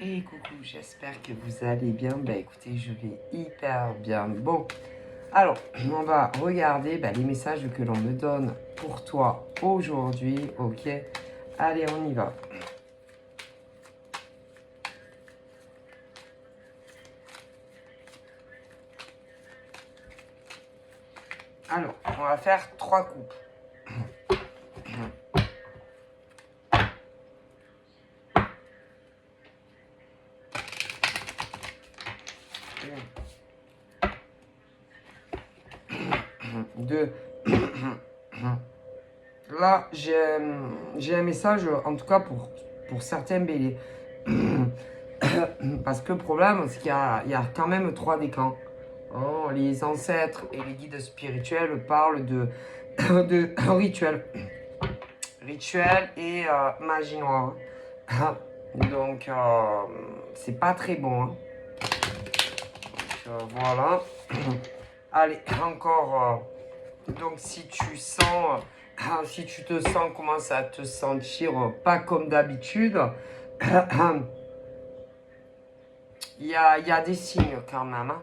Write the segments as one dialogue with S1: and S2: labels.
S1: Et coucou, j'espère que vous allez bien. Bah écoutez, je vais hyper bien. Bon, alors, on va regarder les messages que l'on me donne pour toi aujourd'hui. Ok, allez, on y va. Alors, on va faire 3 coupes. Deux. Là, j'ai un message, en tout cas pour certains béliers. Parce que le problème, c'est qu'il y a quand même 3 décans. Oh, les ancêtres et les guides spirituels parlent de rituels. Rituel et magie noire. Donc, c'est pas très bon. Hein. Donc, voilà. Allez, encore. Donc, si tu sens, si tu te sens, commence à te sentir pas comme d'habitude, il y a des signes quand même. Hein.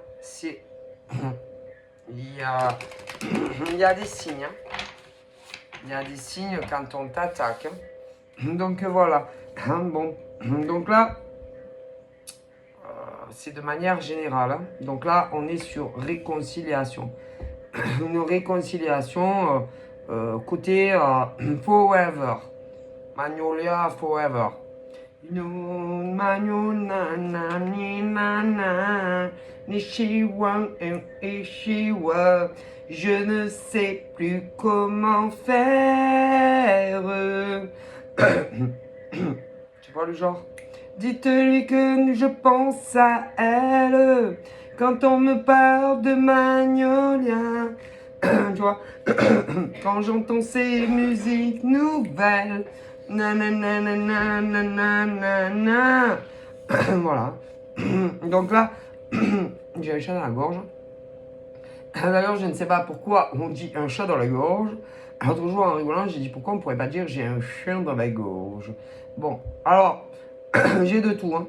S1: Il y a des signes. Hein. Il y a des signes quand on t'attaque. Donc voilà. Bon. Donc là, c'est de manière générale. Hein. Donc là, on est sur réconciliation. Une réconciliation côté Forever. Magnolia Forever. Je ne sais plus comment faire. Tu vois le genre? Dites-lui que je pense à elle quand on me parle de Magnolia. Tu vois? Quand j'entends ces musiques nouvelles. Nanana. Voilà. Donc là, j'ai un chat dans la gorge. D'ailleurs, je ne sais pas pourquoi on dit un chat dans la gorge. L'autre jour, en rigolant, j'ai dit pourquoi on ne pourrait pas dire j'ai un chien dans la gorge. Bon, alors, j'ai de tout. Hein.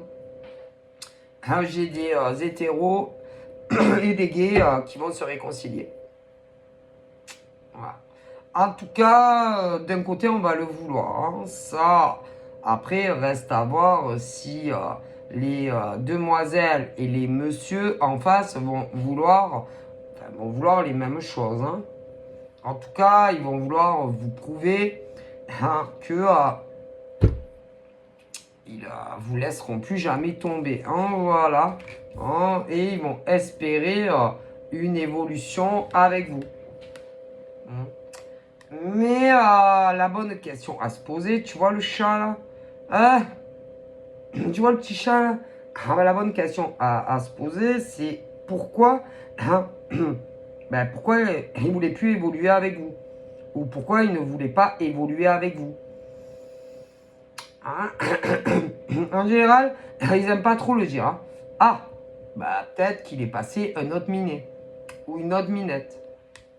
S1: J'ai des hétéros et des gays qui vont se réconcilier. Voilà. En tout cas, d'un côté, on va le vouloir. Hein. Ça, après, reste à voir si les demoiselles et les messieurs en face vont vouloir les mêmes choses. Hein. En tout cas, ils vont vouloir vous prouver que ils vous laisseront plus jamais tomber. Hein, voilà. Hein, et ils vont espérer une évolution avec vous. Hein. Mais la bonne question à se poser, tu vois le chat là, hein? Tu vois le petit chat là, la bonne question à se poser, c'est pourquoi, hein, pourquoi il ne voulait plus évoluer avec vous? Ou pourquoi il ne voulait pas évoluer avec vous? Hein. En général, ils n'aiment pas trop le dire. Hein. Ah, peut-être qu'il est passé un autre minet ou une autre minette.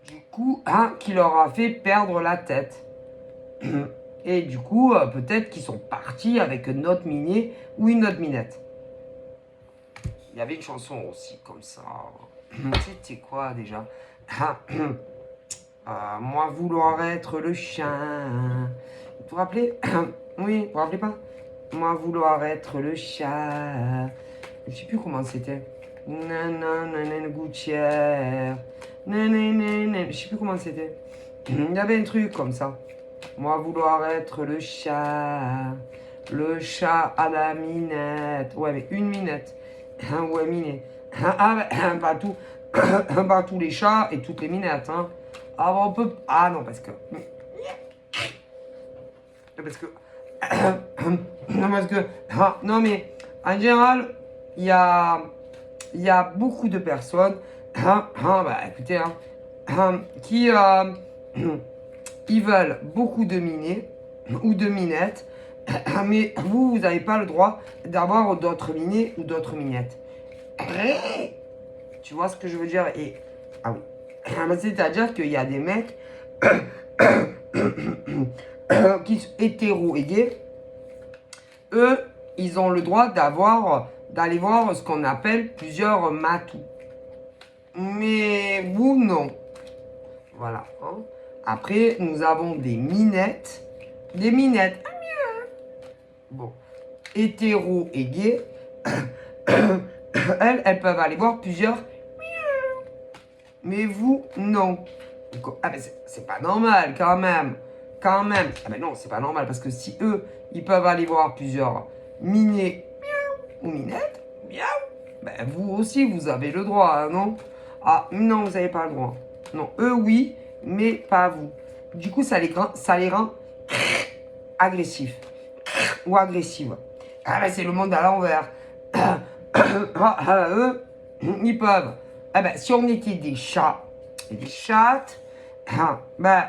S1: Du coup, qui leur a fait perdre la tête. Et du coup, peut-être qu'ils sont partis avec un autre minier ou une autre minette. Il y avait une chanson aussi comme ça. C'était quoi déjà? Moi vouloir être le chien. Vous vous rappelez? Oui, vous vous rappelez pas? Moi vouloir être le chat. Je sais plus comment c'était. Nanana gouttière. Je sais plus comment c'était. Il y avait un truc comme ça. Moi vouloir être le chat à la minette. Ouais, mais une minette. Ouais, minet. Pas tout, pas tous les chats et toutes les minettes. Hein. Ah, on peut. Ah non, parce que. Parce que. Non, parce que. Non, mais en général, il y a beaucoup de personnes. Écoutez, qui. Ils veulent beaucoup de minets ou de minettes, mais vous n'avez pas le droit d'avoir d'autres minets ou d'autres minettes. Tu vois ce que je veux dire? Et ah oui, c'est-à-dire qu'il y a des mecs qui sont hétéros et gays. Eux, ils ont le droit d'aller voir ce qu'on appelle plusieurs matous. Mais vous, non. Voilà. Hein. Après, nous avons des minettes. Des minettes. Bon. Hétéro et gay. Elles peuvent aller voir plusieurs. Mais vous, non. Ah ben c'est pas normal, quand même. Quand même. Ah ben non, c'est pas normal. Parce que si eux, ils peuvent aller voir plusieurs minets ou minettes, ben vous aussi, vous avez le droit, hein, non? Ah, non, vous n'avez pas le droit. Non, eux, oui, mais pas vous. Du coup, ça les rend agressifs. Ou agressives. Ah ben, c'est le monde à l'envers. Eux, ils peuvent. Ah ben, si on était des chats et des chattes, ben,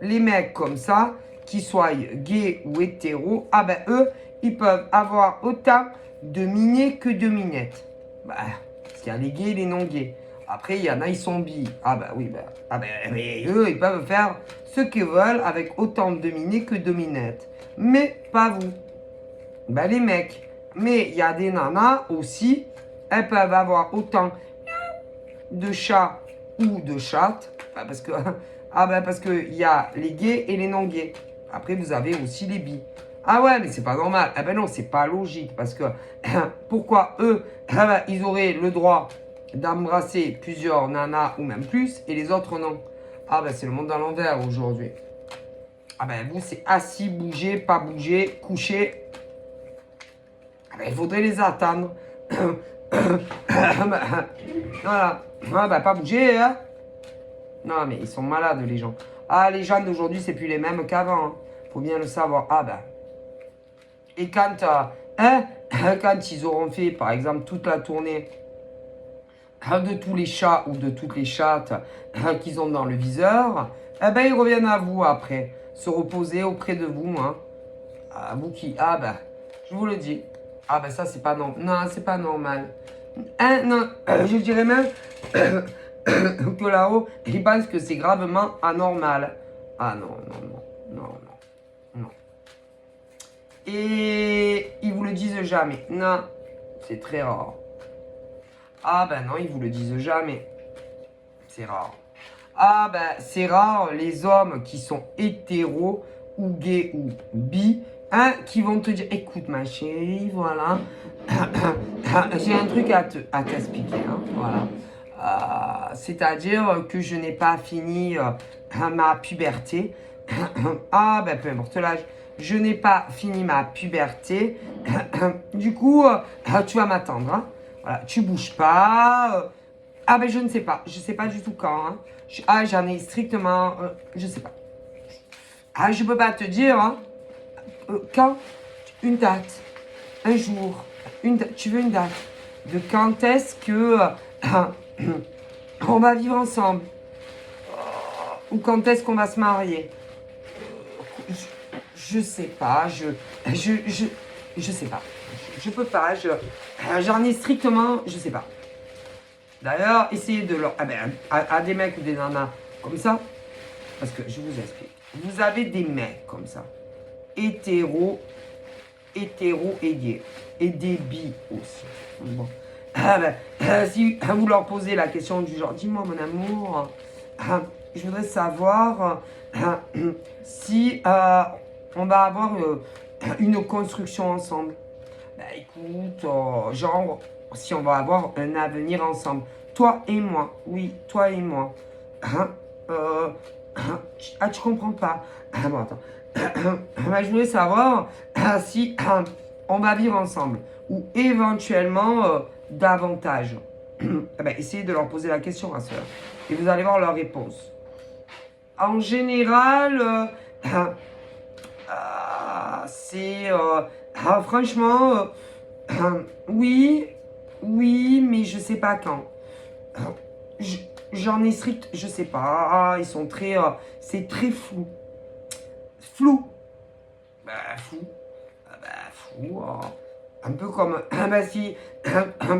S1: les mecs comme ça, qu'ils soient gays ou hétéros, ah ben, eux, ils peuvent avoir autant de minets que de minettes. Ben, parce qu'il y a les gays et les non-gays. Après, il y en a, ils sont bi. Ah ben oui, ben, ah ben, mais eux, ils peuvent faire ce qu'ils veulent avec autant de minets que de minettes. Mais pas vous. Ben, les mecs. Mais il y a des nanas aussi, elles peuvent avoir autant de chats ou de chattes. Ben, parce que, parce qu'il y a les gays et les non-gays. Après, vous avez aussi les bi. Ah ouais, mais c'est pas normal. Eh ben non, c'est pas logique. Parce que, pourquoi eux, ils auraient le droit d'embrasser plusieurs nanas ou même plus, et les autres non. Ah ben c'est le monde à l'envers aujourd'hui. Ah ben vous c'est assis, bouger, pas bouger, coucher. Ah ben il faudrait les attendre. Voilà. Ah ben pas bouger, hein. Non mais ils sont malades les gens. Ah les gens d'aujourd'hui c'est plus les mêmes qu'avant. Hein. Faut bien le savoir. Ah ben. Et quand, quand ils auront fait par exemple toute la tournée de tous les chats ou de toutes les chattes qu'ils ont dans le viseur, eh ben ils reviennent à vous après, se reposer auprès de vous, hein. À vous qui, ah ben, je vous le dis, ah ben ça c'est pas normal, non c'est pas normal, hein, non, je dirais même que là-haut, ils pensent que c'est gravement anormal. Ah non, non, non, non, non, non. Et ils vous le disent jamais, non, c'est très rare. Ah ben non, ils vous le disent jamais. C'est rare. Ah ben c'est rare les hommes qui sont hétéros ou gays ou bi, hein, qui vont te dire, écoute ma chérie, voilà, j'ai un truc à t'expliquer, hein, voilà. C'est-à-dire que je n'ai pas fini ma puberté. Ah ben peu importe l'âge. Je n'ai pas fini ma puberté. Du coup, tu vas m'attendre, hein. Voilà, tu bouges pas. Ah ben je ne sais pas. Je sais pas du tout quand. Hein. J'en ai strictement... je sais pas. Ah, je peux pas te dire. Hein. Quand? Une date. Un jour. Tu veux une date. De quand est-ce que... on va vivre ensemble. Ou quand est-ce qu'on va se marier. Je sais pas. Je sais pas. Je peux pas, j'en ai strictement, je sais pas. D'ailleurs, essayez de leur... à des mecs ou des nanas comme ça, parce que je vous explique. Vous avez des mecs comme ça, hétéros et gays, et des bi aussi. Bon. Si vous leur posez la question du genre, dis-moi mon amour, je voudrais savoir si on va avoir une construction ensemble. Bah écoute, genre, si on va avoir un avenir ensemble. Toi et moi, oui, toi et moi. Tu comprends pas. Bon, attends. Je voulais savoir si on va vivre ensemble. Ou éventuellement davantage. Essayez de leur poser la question, ma soeur. Et vous allez voir leur réponse. En général, c'est... franchement, oui, mais je sais pas quand. J'en ai strict, je sais pas. Ils sont très... c'est très flou. Flou. Flou. Flou. Un peu comme... si...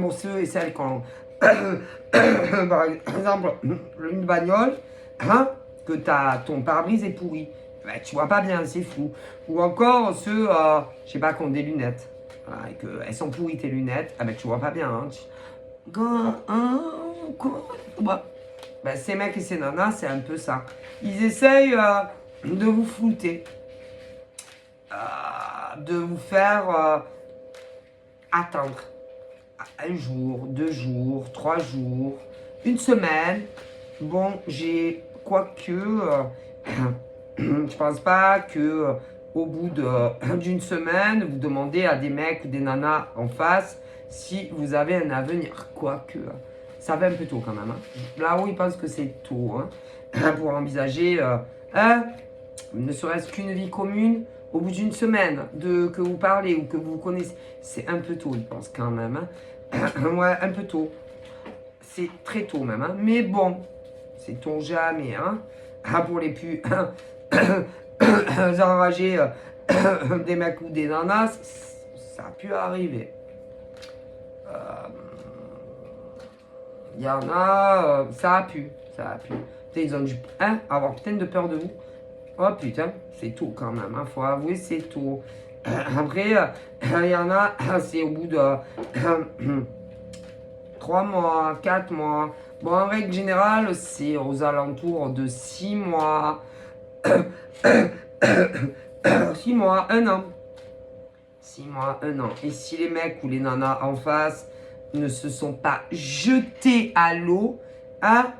S1: pour ceux et celles qui ont... par exemple, une bagnole, que ton pare-brise est pourri. Tu vois pas bien, c'est flou. Ou encore ceux, je sais pas, qui ont des lunettes. voilà, et qu'elles sont pourries tes lunettes, ah ben tu vois pas bien. Hein, quoi ben, ces mecs et ces nanas, c'est un peu ça. Ils essayent de vous flouter, de vous faire attendre un jour, 2 jours, 3 jours, une semaine. Bon, j'ai quoique, je pense pas que au bout d'une semaine, vous demandez à des mecs ou des nanas en face si vous avez un avenir. Quoique, ça va un peu tôt quand même. Hein. Là où ils pensent que c'est tôt hein, pour envisager, ne serait-ce qu'une vie commune. Au bout d'une semaine que vous parlez ou que vous connaissez, c'est un peu tôt, ils pensent quand même. Hein. Ouais, un peu tôt. C'est très tôt même. Hein. Mais bon, sait-on jamais. Hein. Pour les plus enragés des mecs ou des nanas, ça a pu arriver. Il y en a, ça a pu. Ils ont dû avoir putain de peur de vous. Oh putain, c'est tôt quand même, hein, faut avouer, c'est tôt. Après, il y en a, c'est au bout de 3 mois, 4 mois. Bon, en règle générale, c'est aux alentours de 6 mois. 6 mois, 1 an. 6 mois, 1 an. Et si les mecs ou les nanas en face ne se sont pas jetés à l'eau, hein,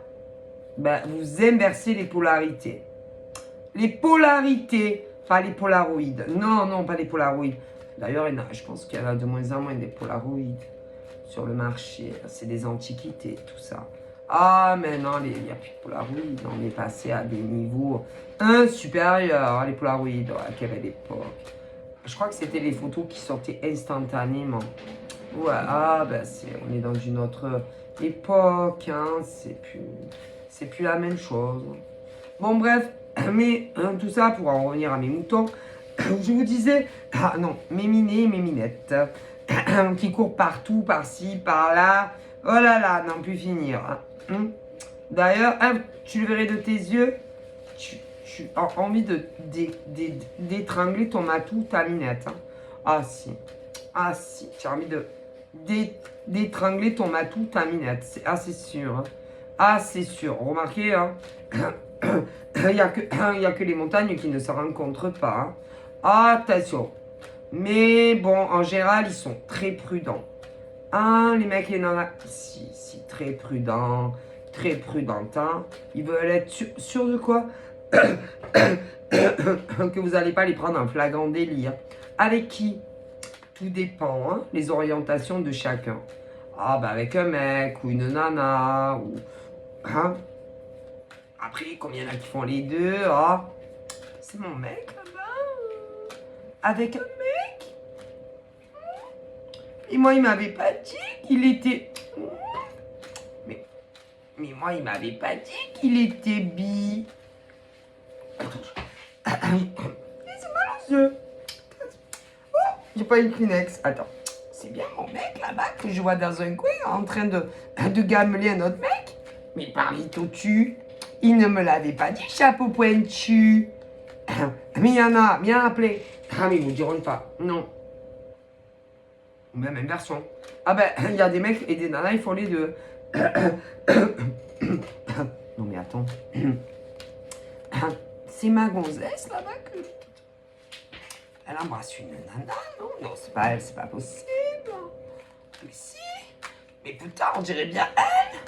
S1: ben, vous inversez les polarités. Les polarités, pas les polaroïdes. Non, non, pas les polaroïdes. D'ailleurs, je pense qu'il y en a de moins en moins des polaroïdes sur le marché. C'est des antiquités, tout ça. Ah, mais non, il n'y a plus de polaroïdes. On est passé à des niveaux supérieurs, les polaroïdes. À quelle époque? Je crois que c'était les photos qui sortaient instantanément. Ouais, ah, ben, on est dans une autre époque. Hein, c'est plus la même chose. Bon, bref. Mais tout ça pour en revenir à mes moutons, je vous disais, ah non, mes minets, mes minettes, qui courent partout, par-ci, par-là, oh là là, n'en plus finir. D'ailleurs, tu le verrais de tes yeux, tu as envie d'étrangler ton matou, ta minette. Hein. Ah si, tu as envie d'étrangler ton matou, ta minette, c'est sûr. Hein. Ah, c'est sûr, remarquez, hein. Il n'y a que les montagnes qui ne se rencontrent pas. Hein. Attention. Mais bon, en général, ils sont très prudents. Ah, les mecs, les nanas, si, très prudents. Très prudents. Hein. Ils veulent être sûrs de quoi? Que vous n'allez pas les prendre en flagrant délit. Hein. Avec qui? Tout dépend, hein, les orientations de chacun. Ah, bah avec un mec ou une nana, ou... Hein. Après, combien il y en a qui font les deux? Ah, c'est mon mec là-bas. Avec un mec. Et moi, il m'avait pas dit qu'il était... Mais moi, il m'avait pas dit qu'il était bi. C'est mal aux yeux. Oh, j'ai pas une Kleenex. Attends. C'est bien mon mec là-bas que je vois dans un coin en train de gameler un autre mec. Mais parle-toi-tu. Il ne me l'avait pas dit, chapeau pointu. Mais il y en a, bien appelé. Ah, mais ils vous diront pas. Non. Ou même inversion. Ah ben, il y a des mecs et des nanas, ils font les deux. Non mais attends. C'est ma gonzesse là-bas que... Elle embrasse une nana, non? Non, c'est pas elle, c'est pas possible. Mais si. Mais putain, on dirait bien elle.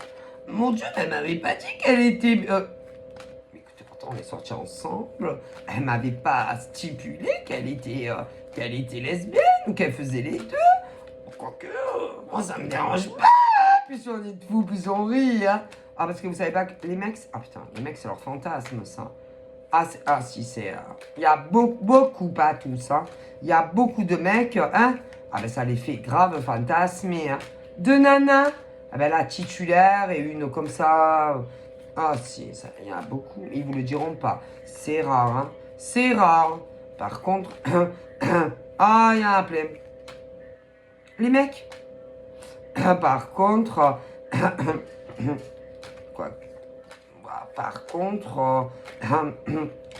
S1: Mon Dieu, elle m'avait pas dit qu'elle était... Mais écoutez, pourtant, on est sortis ensemble. Elle m'avait pas stipulé qu'elle était lesbienne ou qu'elle faisait les deux. Quoique, moi, ça me dérange pas. Plus on est de fous, plus on rit. Hein. Ah, parce que vous savez pas que les mecs... Ah putain, les mecs, c'est leur fantasme, ça. Si, c'est... Il y a beaucoup, pas tous, hein. Il y a beaucoup de mecs, hein. Ah ben, ça les fait grave fantasmer, hein. Deux nanas. Ah ben la titulaire et une comme ça. Ah si, il y en a beaucoup. Ils vous le diront pas. C'est rare, hein. C'est rare. Par contre, ah, il y en a plein. Les mecs. Par contre, quoi? Par contre,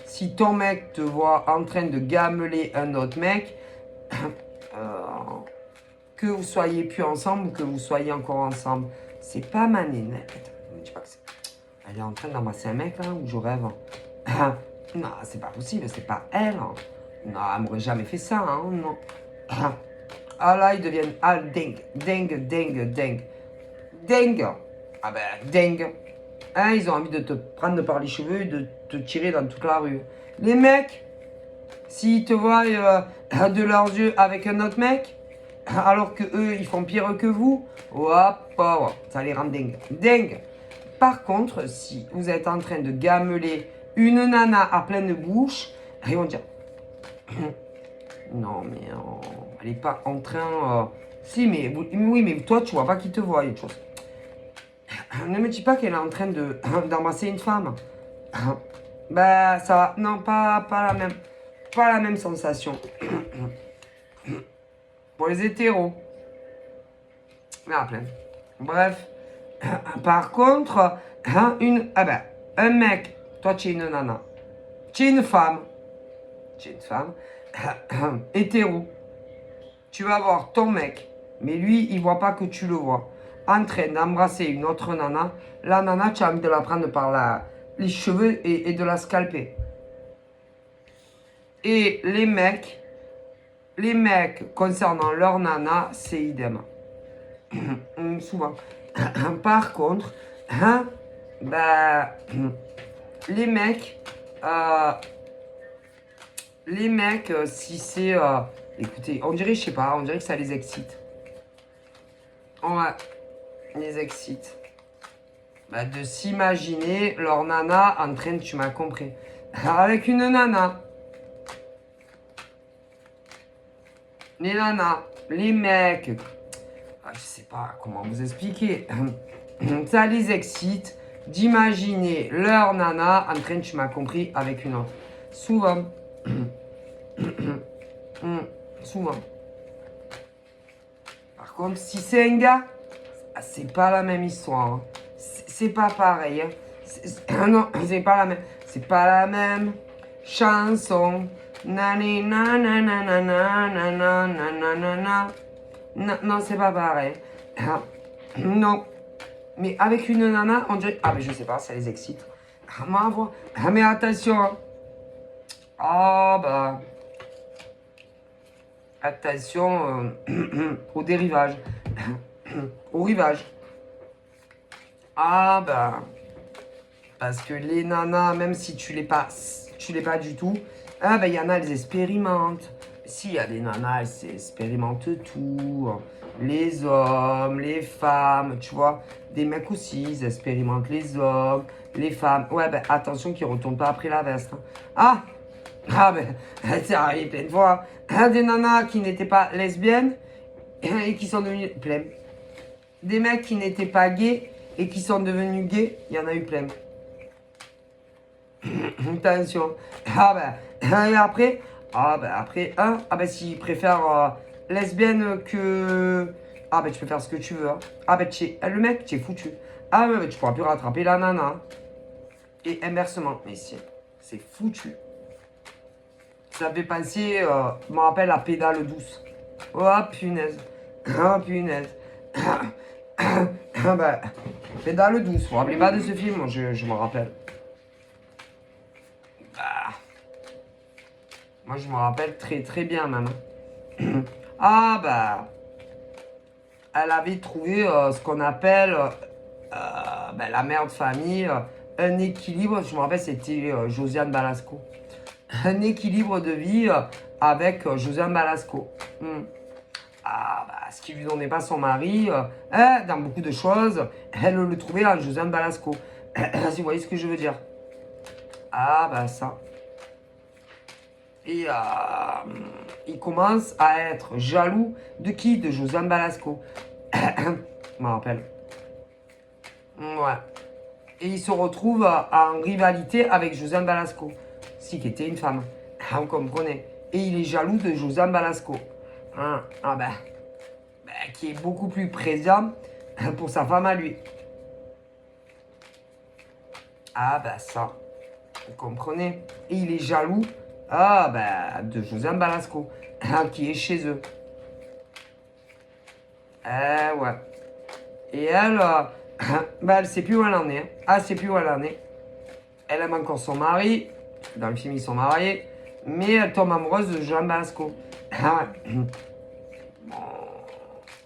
S1: si ton mec te voit en train de gameler un autre mec, que vous soyez plus ensemble ou que vous soyez encore ensemble. C'est pas ma nénette. Je dis pas que c'est... Elle est en train d'embrasser un mec là où je rêve. Non, c'est pas possible, c'est pas elle. Non, elle m'aurait jamais fait ça, hein, non. Ah là, ils deviennent dingue, dingue, dingue, dingue. Dingue. Ah ben, dingue. Hein, ils ont envie de te prendre par les cheveux et de te tirer dans toute la rue. Les mecs, s'ils te voient de leurs yeux avec un autre mec, alors que eux, ils font pire que vous, hop, ça les rend dingue. Dingue. Par contre, si vous êtes en train de gameler une nana à pleine bouche, ils vont dire non, mais elle n'est pas en train. Si, mais oui, mais toi, tu vois pas qui te voit, il y a une chose. Ne me dis pas qu'elle est en train d'embrasser une femme. Bah, ça va. Non, pas la même. Pas la même sensation. Pour les hétéros. Mais à plein. Bref. Par contre, un mec, toi, tu es une nana. Tu es une femme. Hétéro. Tu vas voir ton mec, mais lui, il voit pas que tu le vois, en train d'embrasser une autre nana. La nana, tu as envie de la prendre par les cheveux et de la scalper. Et les mecs, concernant leur nana, c'est idem. Souvent. Par contre, les mecs, si c'est... écoutez, on dirait, je sais pas, on dirait que ça les excite. Ouais, les excite. Bah, de s'imaginer leur nana en train, tu m'as compris, avec une nana. Les nanas, les mecs, je sais pas comment vous expliquer. Ça les excite d'imaginer leur nana en train, tu m'as compris, avec une autre. Souvent. Souvent. Par contre, si c'est un gars, c'est pas la même histoire. Hein. C'est pas pareil. Hein. Non, c'est pas la même. C'est pas la même chanson. Nani non, c'est pas pareil. Non. Mais avec une nana, on dirait... Ah, mais je sais pas, ça les excite. Mais attention. Ah, bah... Attention au dérivage. Au rivage. Ah, bah... Parce que les nanas, même si tu l'es pas du tout, ah, bah, il y en a, elles expérimentent. Si, il y a des nanas, elles expérimentent tout. Les hommes, les femmes, tu vois. Des mecs aussi, ils expérimentent les hommes, les femmes. Ouais, ben attention qu'ils ne retournent pas après la veste. Hein. Ben, c'est arrivé plein de fois. Des nanas qui n'étaient pas lesbiennes et qui sont devenues plein. Des mecs qui n'étaient pas gays et qui sont devenus gays, il y en a eu plein. Attention. Et après, s'ils préfèrent lesbienne que... tu peux faire ce que tu veux. Hein. Le mec, tu es foutu. Tu pourras plus rattraper la nana. Et inversement. Mais c'est foutu. Ça fait penser, je me rappelle, la pédale douce. Oh, punaise. Oh, punaise. Pédale douce. Vous vous rappelez pas de ce film? Je me rappelle. Moi, je me rappelle très très bien même. Elle avait trouvé ce qu'on appelle la mère de famille, un équilibre. Je me rappelle, c'était Josiane Balasco. Un équilibre de vie avec Josiane Balasco. Ce qui lui donnait pas son mari, dans beaucoup de choses, elle le trouvait en Josiane Balasco. Si vous voyez ce que je veux dire. Ça. Et il commence à être jaloux de qui? De Josiane Balasco. Je me rappelle. Ouais. Et il se retrouve en rivalité avec Josiane Balasco, qui était une femme. Vous comprenez. Et il est jaloux de Josiane Balasco. Qui est beaucoup plus présent pour sa femme à lui. Ça. Vous comprenez. Et il est jaloux de Josiane Balasco, qui est chez eux. Ouais. Et elle, bah, elle sait plus où elle en est. Hein. Ah, elle sait plus où elle en est. Elle aime encore son mari. Dans le film, ils sont mariés. Mais elle tombe amoureuse de Jean Basco. Ah ouais.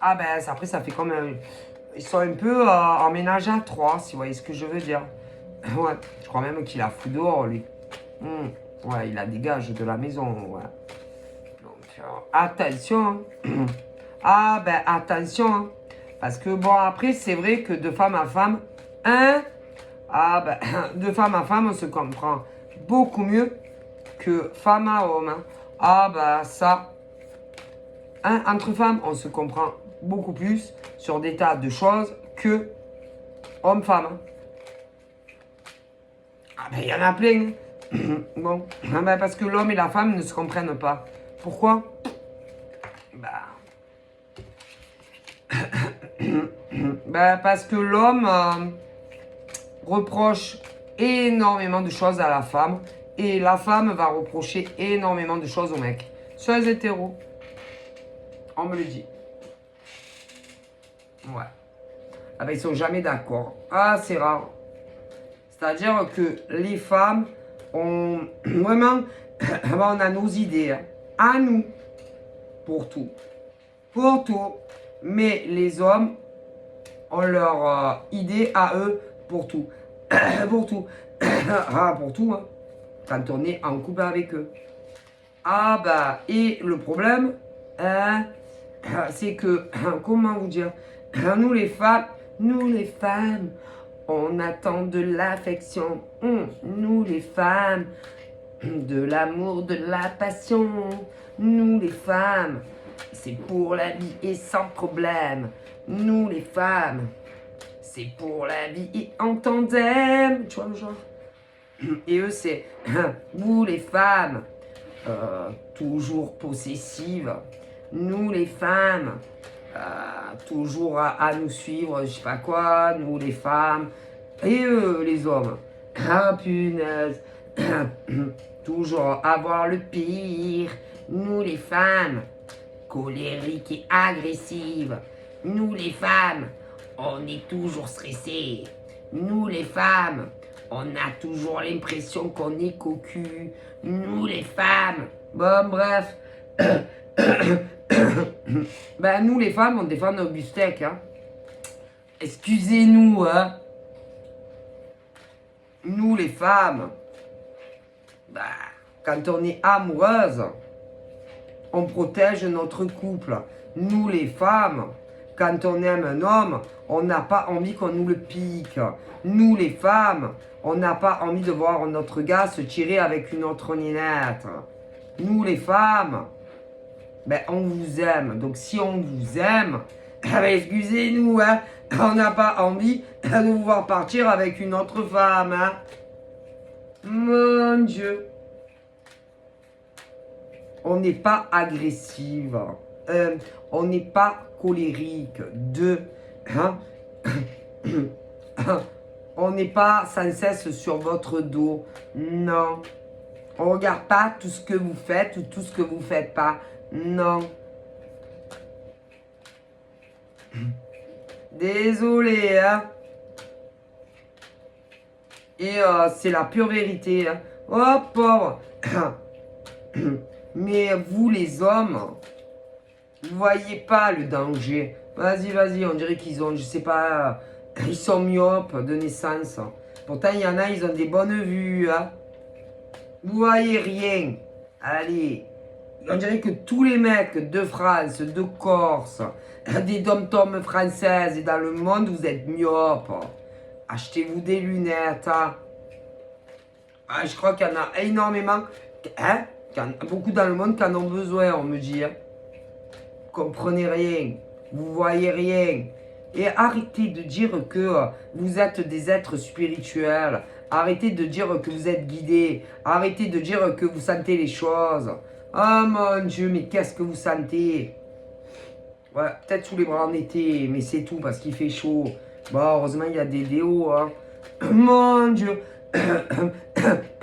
S1: Ah ben, après, ça fait comme... ils sont un peu en ménage à trois, si vous voyez ce que je veux dire. Ouais, je crois même qu'il a fou dehors, lui. Ouais, il la dégage de la maison, ouais. Donc, attention. Hein. Ah ben, attention. Hein. Parce que, bon, après, c'est vrai que de femme à femme, hein. Ah ben, de femme à femme, on se comprend beaucoup mieux que femme à homme. Hein. Ah ben, ça... Hein, entre femmes, on se comprend beaucoup plus sur des tas de choses que homme-femme. Hein. Ah ben, il y en a plein. Bon, ah ben, parce que l'homme et la femme ne se comprennent pas. Pourquoi? Bah... Ben, parce que l'homme reproche énormément de choses à la femme et la femme va reprocher énormément de choses au mec. Sur les hétéros. On me le dit. Ouais. Ah ben, ils sont jamais d'accord. Ah, c'est rare. C'est-à-dire que les femmes ont vraiment... on a nos idées. Hein. À nous. Pour tout. Pour tout. Mais les hommes ont leur idée à eux pour tout. Pour tout. Ah, pour tout, hein. Quand on est en couple avec eux. Ah bah, et le problème, c'est que, comment vous dire, nous les femmes, on attend de l'affection. Nous les femmes, de l'amour, de la passion. Nous les femmes, c'est pour la vie et sans problème. Nous les femmes, c'est pour la vie et en tandem. Tu vois le genre? Et eux, c'est vous les femmes, toujours possessives. Nous les femmes, toujours à nous suivre, je sais pas quoi. Nous les femmes. Et eux, les hommes. Ah punaise. Toujours avoir le pire. Nous les femmes, colériques et agressives. Nous les femmes, on est toujours stressés. Nous les femmes, on a toujours l'impression qu'on est cocu. Nous les femmes. Bon, bref. Ben, nous les femmes, on défend nos beefsteaks. Hein. Excusez-nous, hein. Nous les femmes, ben, quand on est amoureuse, on protège notre couple. Nous les femmes, quand on aime un homme, on n'a pas envie qu'on nous le pique. Nous les femmes, on n'a pas envie de voir notre gars se tirer avec une autre nénette. Nous les femmes, ben on vous aime. Donc si on vous aime, ben, excusez-nous, hein, on n'a pas envie de vous voir partir avec une autre femme. Hein. Mon Dieu. On n'est pas agressive. On n'est pas colérique. Hein? On n'est pas sans cesse sur votre dos. Non. On ne regarde pas tout ce que vous faites ou tout ce que vous ne faites pas. Non. Désolé, hein. Et c'est la pure vérité. Hein. Oh, pauvre. Mais vous, les hommes, vous voyez pas le danger. Vas-y, on dirait qu'ils ont, je sais pas, ils sont myopes de naissance. Pourtant, il y en a, ils ont des bonnes vues. Hein. Vous voyez rien. Allez, on dirait que tous les mecs de France, de Corse, des dom-toms françaises et dans le monde, vous êtes myopes. Achetez-vous des lunettes. Hein. Ah, je crois qu'il y en a énormément. Hein? Beaucoup dans le monde qui en ont besoin, on me dit. Hein. Vous comprenez rien. Vous voyez rien. Et arrêtez de dire que vous êtes des êtres spirituels. Arrêtez de dire que vous êtes guidés. Arrêtez de dire que vous sentez les choses. Oh mon Dieu, mais qu'est-ce que vous sentez? Ouais, peut-être sous les bras en été, mais c'est tout parce qu'il fait chaud. Bon, heureusement, il y a des déos. Hein. Mon Dieu.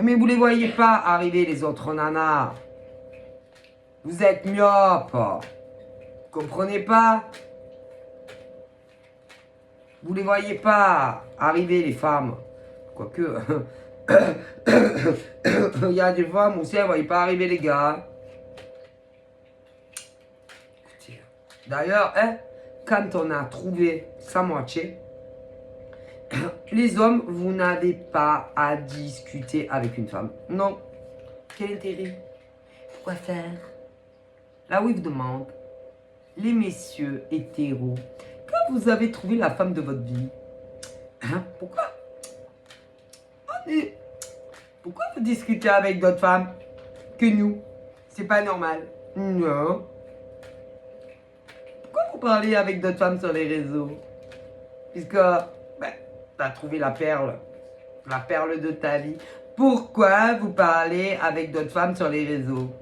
S1: Mais vous les voyez pas arriver, les autres nanas. Vous êtes myopes. Comprenez pas? Vous les voyez pas arriver, les femmes. Quoique, il y a des femmes aussi, elles ne voient pas arriver les gars. D'ailleurs, hein, quand on a trouvé sa moitié, les hommes, vous n'avez pas à discuter avec une femme. Non. Quel intérêt? Quoi faire? Là où il vous demande, les messieurs hétéros, quand vous avez trouvé la femme de votre vie, hein, pourquoi vous discutez avec d'autres femmes que nous? C'est pas normal. Non. Pourquoi vous parlez avec d'autres femmes sur les réseaux? Puisque, ben, tu as trouvé la perle de ta vie. Pourquoi vous parlez avec d'autres femmes sur les réseaux?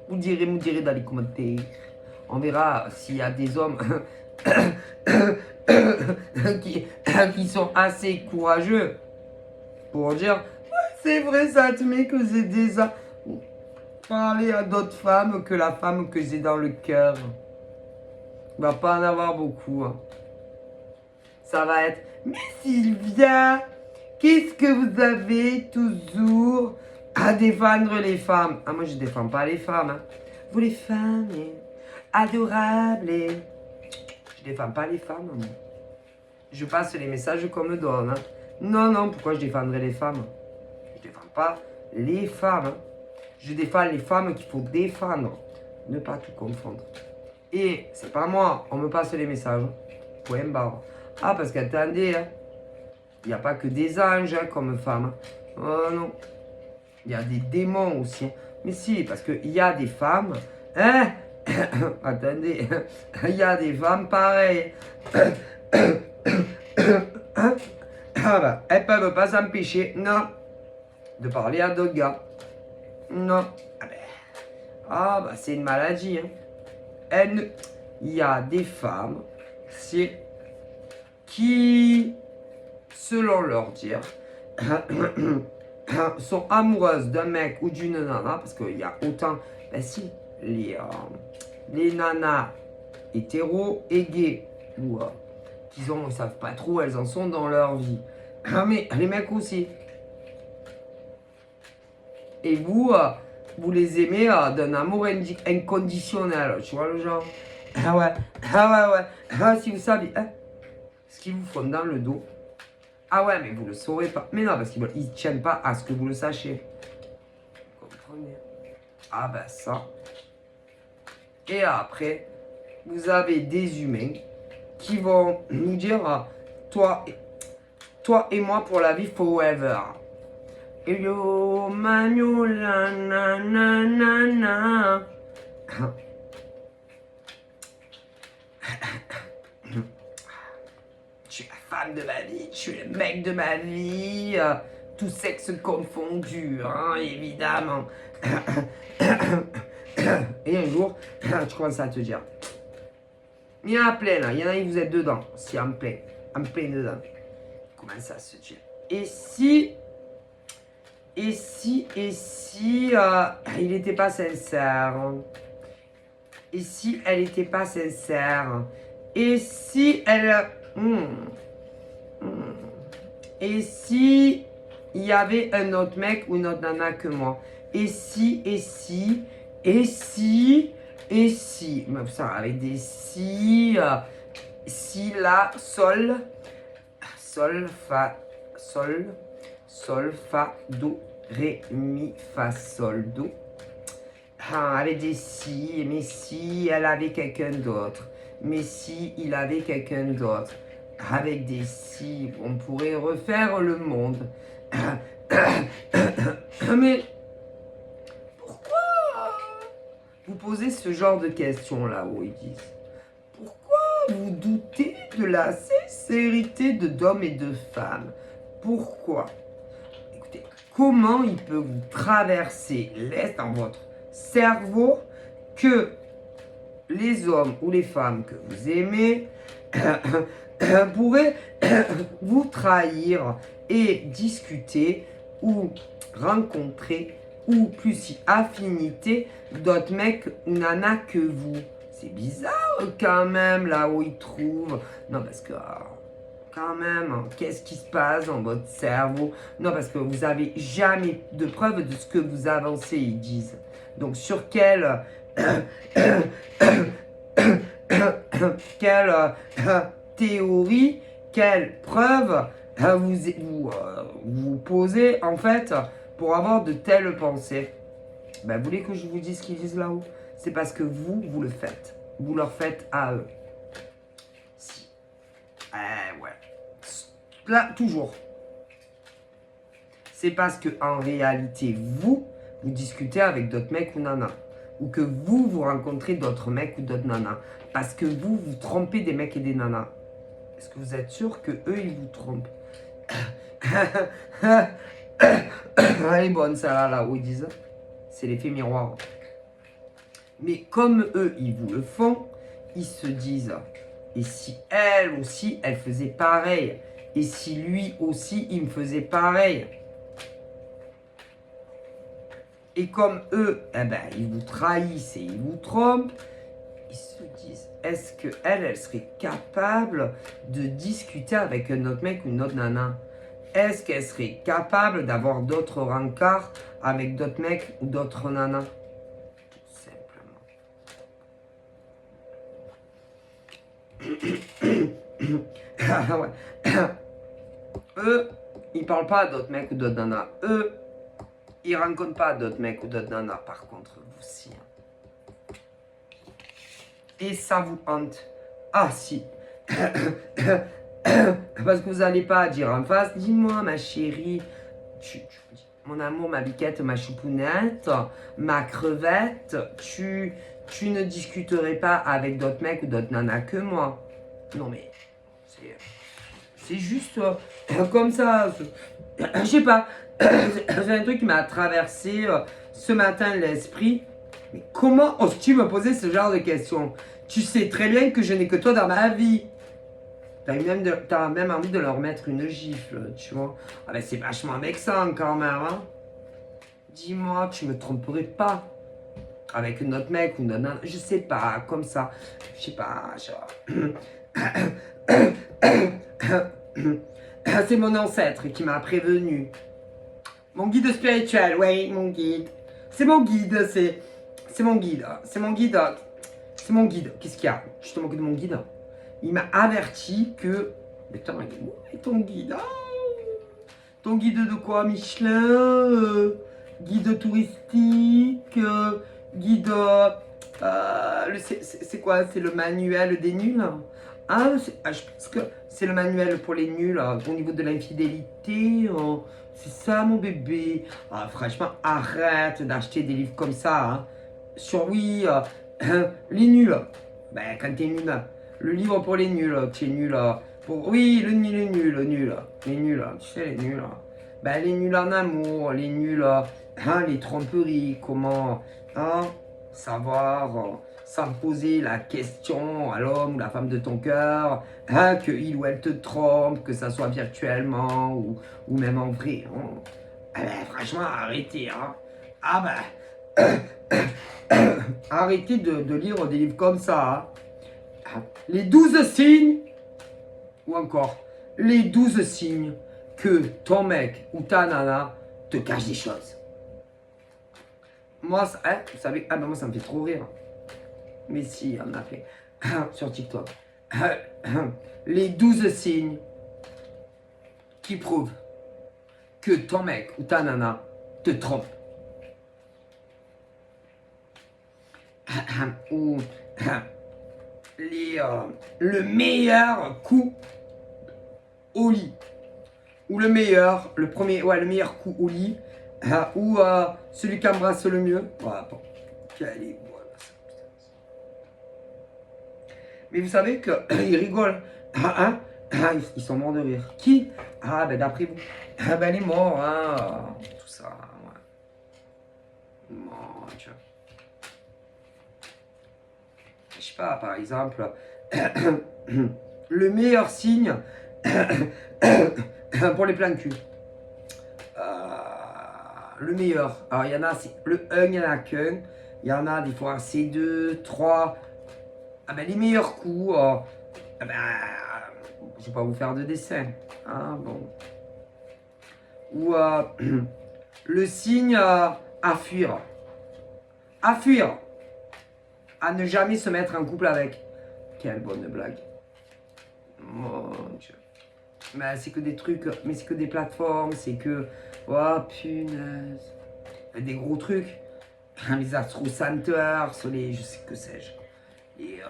S1: Vous direz dans les commentaires. On verra s'il y a des hommes qui sont assez courageux pour dire ouais, c'est vrai, ça admet que j'ai déjà parlé à d'autres femmes que la femme que j'ai dans le cœur. Il va pas en avoir beaucoup. Hein. Ça va être mais Sylvia, qu'est-ce que vous avez toujours à défendre les femmes? Ah, moi je défends pas les femmes. Hein. Vous les femmes, adorables. Je défends pas les femmes. Moi. Je passe les messages qu'on me donne. Hein. Non, pourquoi je défendrais les femmes? Je défends pas les femmes. Hein. Je défends les femmes qu'il faut défendre. Ne pas tout confondre. Et c'est pas moi, on me passe les messages. Point barre. Ah, parce qu'attendez, hein. Il n'y a pas que des anges hein, comme femmes. Oh non. Il y a des démons aussi. Hein. Mais si, parce qu'il y a des femmes. Hein? Attendez. Il y a des femmes pareilles. Ah bah, elles ne peuvent pas s'empêcher, non, de parler à d'autres gars. Non. Ah bah, c'est une maladie. Hein. Il y a des femmes, c'est qui, selon leur dire, sont amoureuses d'un mec ou d'une nana, parce qu'il y a autant, ben si, les nanas hétéros et gays, ou ils ne savent pas trop où elles en sont dans leur vie. Mais les mecs aussi. Et vous, vous les aimez d'un amour inconditionnel, tu vois le genre. Ah ouais. Ah, si vous savez, hein, ce qu'ils vous font dans le dos. Ah ouais, mais vous le saurez pas. Mais non, parce qu'ils ne tiennent pas à ce que vous le sachiez. Vous comprenez? Ah ben ça. Et après, vous avez des humains qui vont nous dire toi et moi pour la vie forever. Yo manu la na na na na. Je suis la femme de ma vie, je suis le mec de ma vie, tout sexe confondu, hein, évidemment. Et un jour, tu commences à te dire, il y en a plein là, il y en a qui vous êtes dedans, si en plein dedans. Comment ça se dit? Et si il n'était pas sincère? Et si elle n'était pas sincère? Et si elle... Et si il y avait un autre mec ou une autre nana que moi? Et si... Mais ça, avec des si... si, la, sol, fa, do, ré, mi, fa, sol, do. Ah, avec des si, mais si elle avait quelqu'un d'autre. Mais si il avait quelqu'un d'autre. Avec des si, on pourrait refaire le monde. Mais pourquoi vous posez ce genre de questions là où ils disent? Pourquoi vous doutez de la sincérité d'hommes et de femmes? Pourquoi? Écoutez, comment il peut vous traverser l'est dans votre cerveau que les hommes ou les femmes que vous aimez pourraient vous trahir et discuter ou rencontrer ou plus si affinité d'autres mecs ou nanas que vous? c'est bizarre quand même là où il trouve. Non, parce que quand même, hein, qu'est-ce qui se passe dans votre cerveau? Non, parce que vous avez jamais de preuve de ce que vous avancez, ils disent. Donc, sur quelle quelle théorie, quelle preuve vous posez en fait pour avoir de telles pensées? Ben, vous voulez que je vous dise ce qu'ils disent là-haut? C'est parce que vous le faites. Vous leur faites à eux. Si. Ouais. Là, toujours. C'est parce que en réalité, vous discutez avec d'autres mecs ou nanas. Ou que vous rencontrez d'autres mecs ou d'autres nanas. Parce que vous trompez des mecs et des nanas. Est-ce que vous êtes sûr que eux ils vous trompent? Elle est bonne, ça là où ils disent. C'est l'effet miroir. Mais comme eux, ils vous le font, ils se disent, et si elle aussi, elle faisait pareil? Et si lui aussi, il me faisait pareil? Et comme eux, eh ben, ils vous trahissent et ils vous trompent, ils se disent, est-ce qu'elle serait capable de discuter avec un autre mec ou une autre nana? Est-ce qu'elle serait capable d'avoir d'autres rencarts avec d'autres mecs ou d'autres nanas? Ouais. Eux, ils parlent pas à d'autres mecs ou d'autres nanas. Eux, ils rencontrent pas d'autres mecs ou d'autres nanas. Par contre, vous si. Et ça vous hante. Ah si. Parce que vous n'allez pas dire en face, dis-moi ma chérie, mon amour, ma biquette, ma choupounette, ma crevette, tu ne discuterais pas avec d'autres mecs ou d'autres nanas que moi. Non mais, c'est juste comme ça. Je sais pas, c'est un truc qui m'a traversé ce matin l'esprit. Mais comment oses-tu me poser ce genre de questions? Tu sais très bien que je n'ai que toi dans ma vie. T'as même envie de leur mettre une gifle, tu vois. Ah ben c'est vachement vexant quand même, hein. Dis-moi, tu me tromperais pas avec un autre mec ou une nana, je sais pas, comme ça. Je sais pas, genre... C'est mon ancêtre qui m'a prévenu. Mon guide spirituel, oui, mon guide. C'est mon guide, c'est mon guide. C'est mon guide. C'est mon guide. Qu'est-ce qu'il y a? Je te moque de mon guide. Il m'a averti que... Mais attends, ton guide. Ton guide de quoi? Michelin, guide touristique, guide... c'est quoi? C'est le manuel des nuls? Je pense que c'est le manuel pour les nuls au niveau de l'infidélité. C'est ça, mon bébé. Franchement, arrête d'acheter des livres comme ça. Hein. Sur oui, les nuls. Ben, quand t'es nul. Le livre pour les nuls, tu es nul. Oui, les nuls. Les nuls, tu sais, les nuls. Ben, les nuls en amour, les nuls, les tromperies, comment savoir, sans poser la question à l'homme ou la femme de ton cœur, que il ou elle te trompe, que ça soit virtuellement ou même en vrai. Franchement, arrêtez. Arrêtez de lire des livres comme ça. Les 12 signes, ou encore, les 12 signes que ton mec ou ta nana te cache des choses. Moi, vous savez, moi ça me fait trop rire. Mais si, on a fait sur TikTok. Les 12 signes qui prouvent que ton mec ou ta nana te trompe. Ou le meilleur coup au lit. Ou le meilleur coup au lit. Ou celui qui embrasse le mieux. Voilà, bon. Mais vous savez qu'ils rigolent. Ils sont morts de rire. Qui? Ben d'après vous. Ben les morts, tout ça. Ouais. Mort, tu vois. Je sais pas, par exemple, le meilleur signe pour les plans de cul. Le meilleur. Alors, il y en a, c'est le 1, il y en a qu'un. Il y en a des fois, c'est 2, 3. Ah ben, les meilleurs coups, ah ben, je vais pas vous faire de dessin. Ah bon. Ou le signe à fuir. À fuir. À ne jamais se mettre en couple avec. Quelle bonne blague. Mon Dieu. Mais c'est que des trucs, mais c'est que des plateformes, c'est que... Oh punaise. Des gros trucs. Les Astro Centers, les... je sais que sais-je. Et...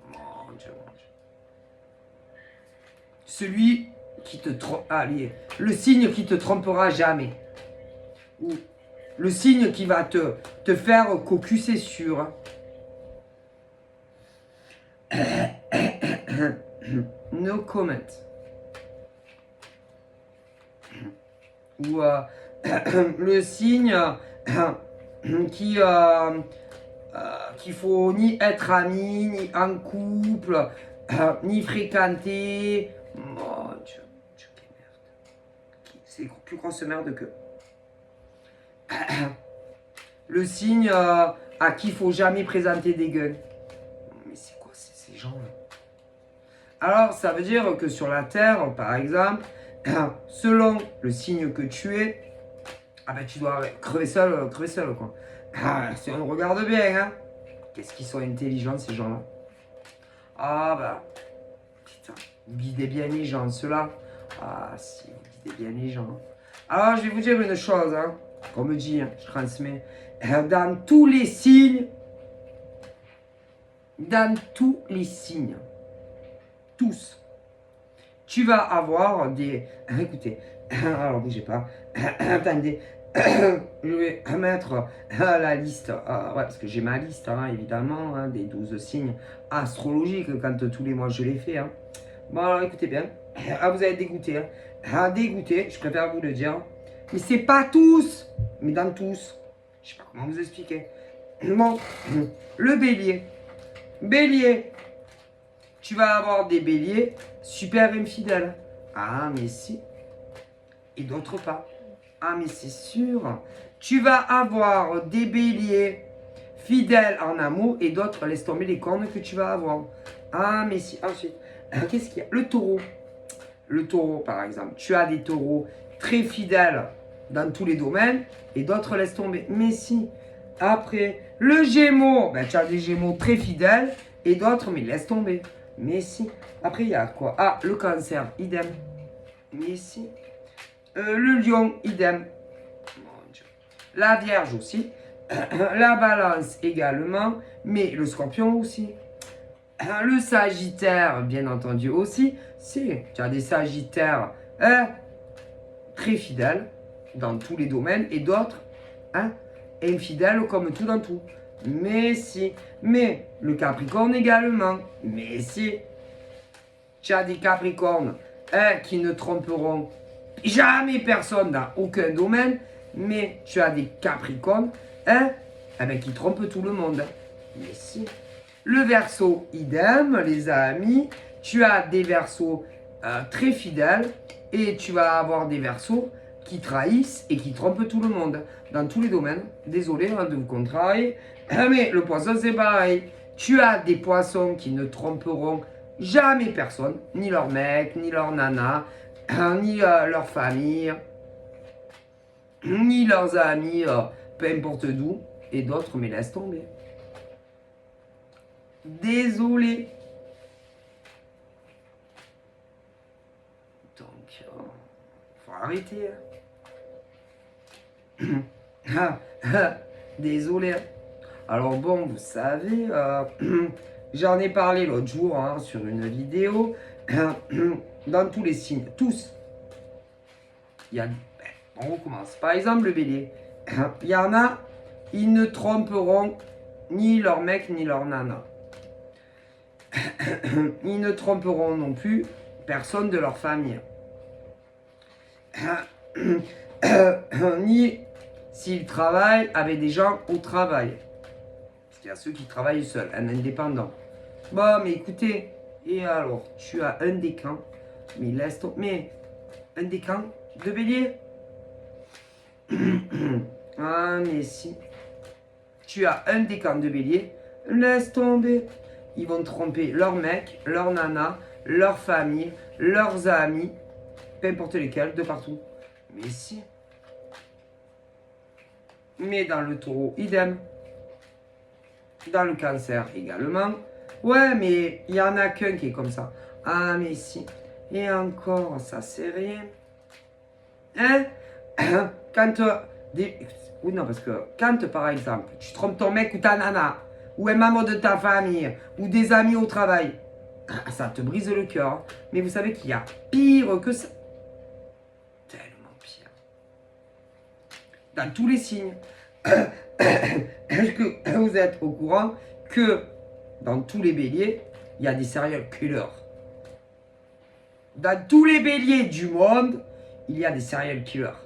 S1: mon Dieu, mon Dieu. Celui qui te trompe... Allez, le signe qui te trompera jamais. Ou le signe qui va te faire cocu, c'est sûr. No comment. Ou le signe qui qu'il faut ni être ami, ni en couple, ni fréquenter. Mon Dieu, quelle merde. C'est plus grosse merde que. Le signe à qui il faut jamais présenter des gueules. Mais c'est quoi ces gens-là? Alors, ça veut dire que sur la Terre, par exemple, selon le signe que tu es, ah ben tu dois crever seul quoi. Ah, si on regarde bien, hein. Qu'est-ce qu'ils sont intelligents ces gens-là. Ah bah, putain, guidez bien les gens, ceux-là. Ah si, vous guidez bien les gens. Alors je vais vous dire une chose, hein. Qu'on me dit, hein, je transmets. Dans tous les signes, tous, tu vas avoir des... Écoutez, alors bougez pas, attendez, je vais mettre la liste, ouais, parce que j'ai ma liste, hein, évidemment, hein, des 12 signes astrologiques, quand tous les mois je les fais. Hein. Bon, alors écoutez bien, vous allez dégoûter, hein. Dégoûté, je préfère vous le dire, mais c'est pas tous, mais dans tous, je sais pas comment vous expliquer. Bon, le bélier, tu vas avoir des béliers super infidèles. Ah, mais si. Et d'autres pas. Ah, mais c'est sûr. Tu vas avoir des béliers fidèles en amour et d'autres, laisse tomber les cornes que tu vas avoir. Ah, mais si. Ensuite, qu'est-ce qu'il y a? Le taureau. Le taureau, par exemple. Tu as des taureaux très fidèles dans tous les domaines et d'autres, laisse tomber. Mais si. Après, le gémeau. Ben, tu as des gémeaux très fidèles et d'autres, mais laisse tomber. Mais si. Après, il y a quoi? Ah, le cancer, idem. Mais si. Le lion, idem. Mon Dieu. La vierge aussi. La balance également. Mais le scorpion aussi. Le sagittaire, bien entendu aussi. Si. Tu as des sagittaires très fidèles dans tous les domaines. Et d'autres infidèles comme tout dans tout. Mais si. Mais le Capricorne également. Mais si. Tu as des Capricornes qui ne tromperont jamais personne dans aucun domaine. Mais tu as des Capricornes qui trompent tout le monde. Mais si. Le Verseau, idem, les amis. Tu as des Verseaux très fidèles. Et tu vas avoir des Verseaux qui trahissent et qui trompent tout le monde dans tous les domaines. Désolé de vous contrarier, mais le poisson c'est pareil. Tu as des poissons qui ne tromperont jamais personne, ni leur mec, ni leur nana, ni leur famille, ni leurs amis, peu importe d'où, et d'autres, mais laisse tomber. Désolé. Donc, faut arrêter. Désolé. Alors bon, vous savez, j'en ai parlé l'autre jour sur une vidéo. Dans tous les signes, tous. Il y a, on recommence. Par exemple, le bélier. Il y en a, ils ne tromperont ni leur mec ni leur nana. Ils ne tromperont non plus personne de leur famille. Ni s'ils travaillent avec des gens au travail. Parce qu'il y a ceux qui travaillent seuls, un indépendant. Bon, mais écoutez, et alors, tu as un décan, mais laisse tomber. Mais un décan de bélier. Ah, mais si. Tu as un décan de bélier, laisse tomber. ils vont tromper leur mec, leur nana, leur famille, leurs amis, peu importe lesquels, de partout. Mais si. Mais dans le taureau, idem. Dans le cancer également. Ouais, mais il y en a qu'un qui est comme ça. Ah, mais si. Et encore, ça c'est rien. Hein? Quand... Oui, non, parce que quand, par exemple, tu trompes ton mec ou ta nana, ou un membre de ta famille, ou des amis au travail, ça te brise le cœur. Mais vous savez qu'il y a pire que ça. Tellement pire. Dans tous les signes. Est-ce que vous êtes au courant que dans tous les béliers, il y a des serial killers? Dans tous les béliers du monde, il y a des serial killers.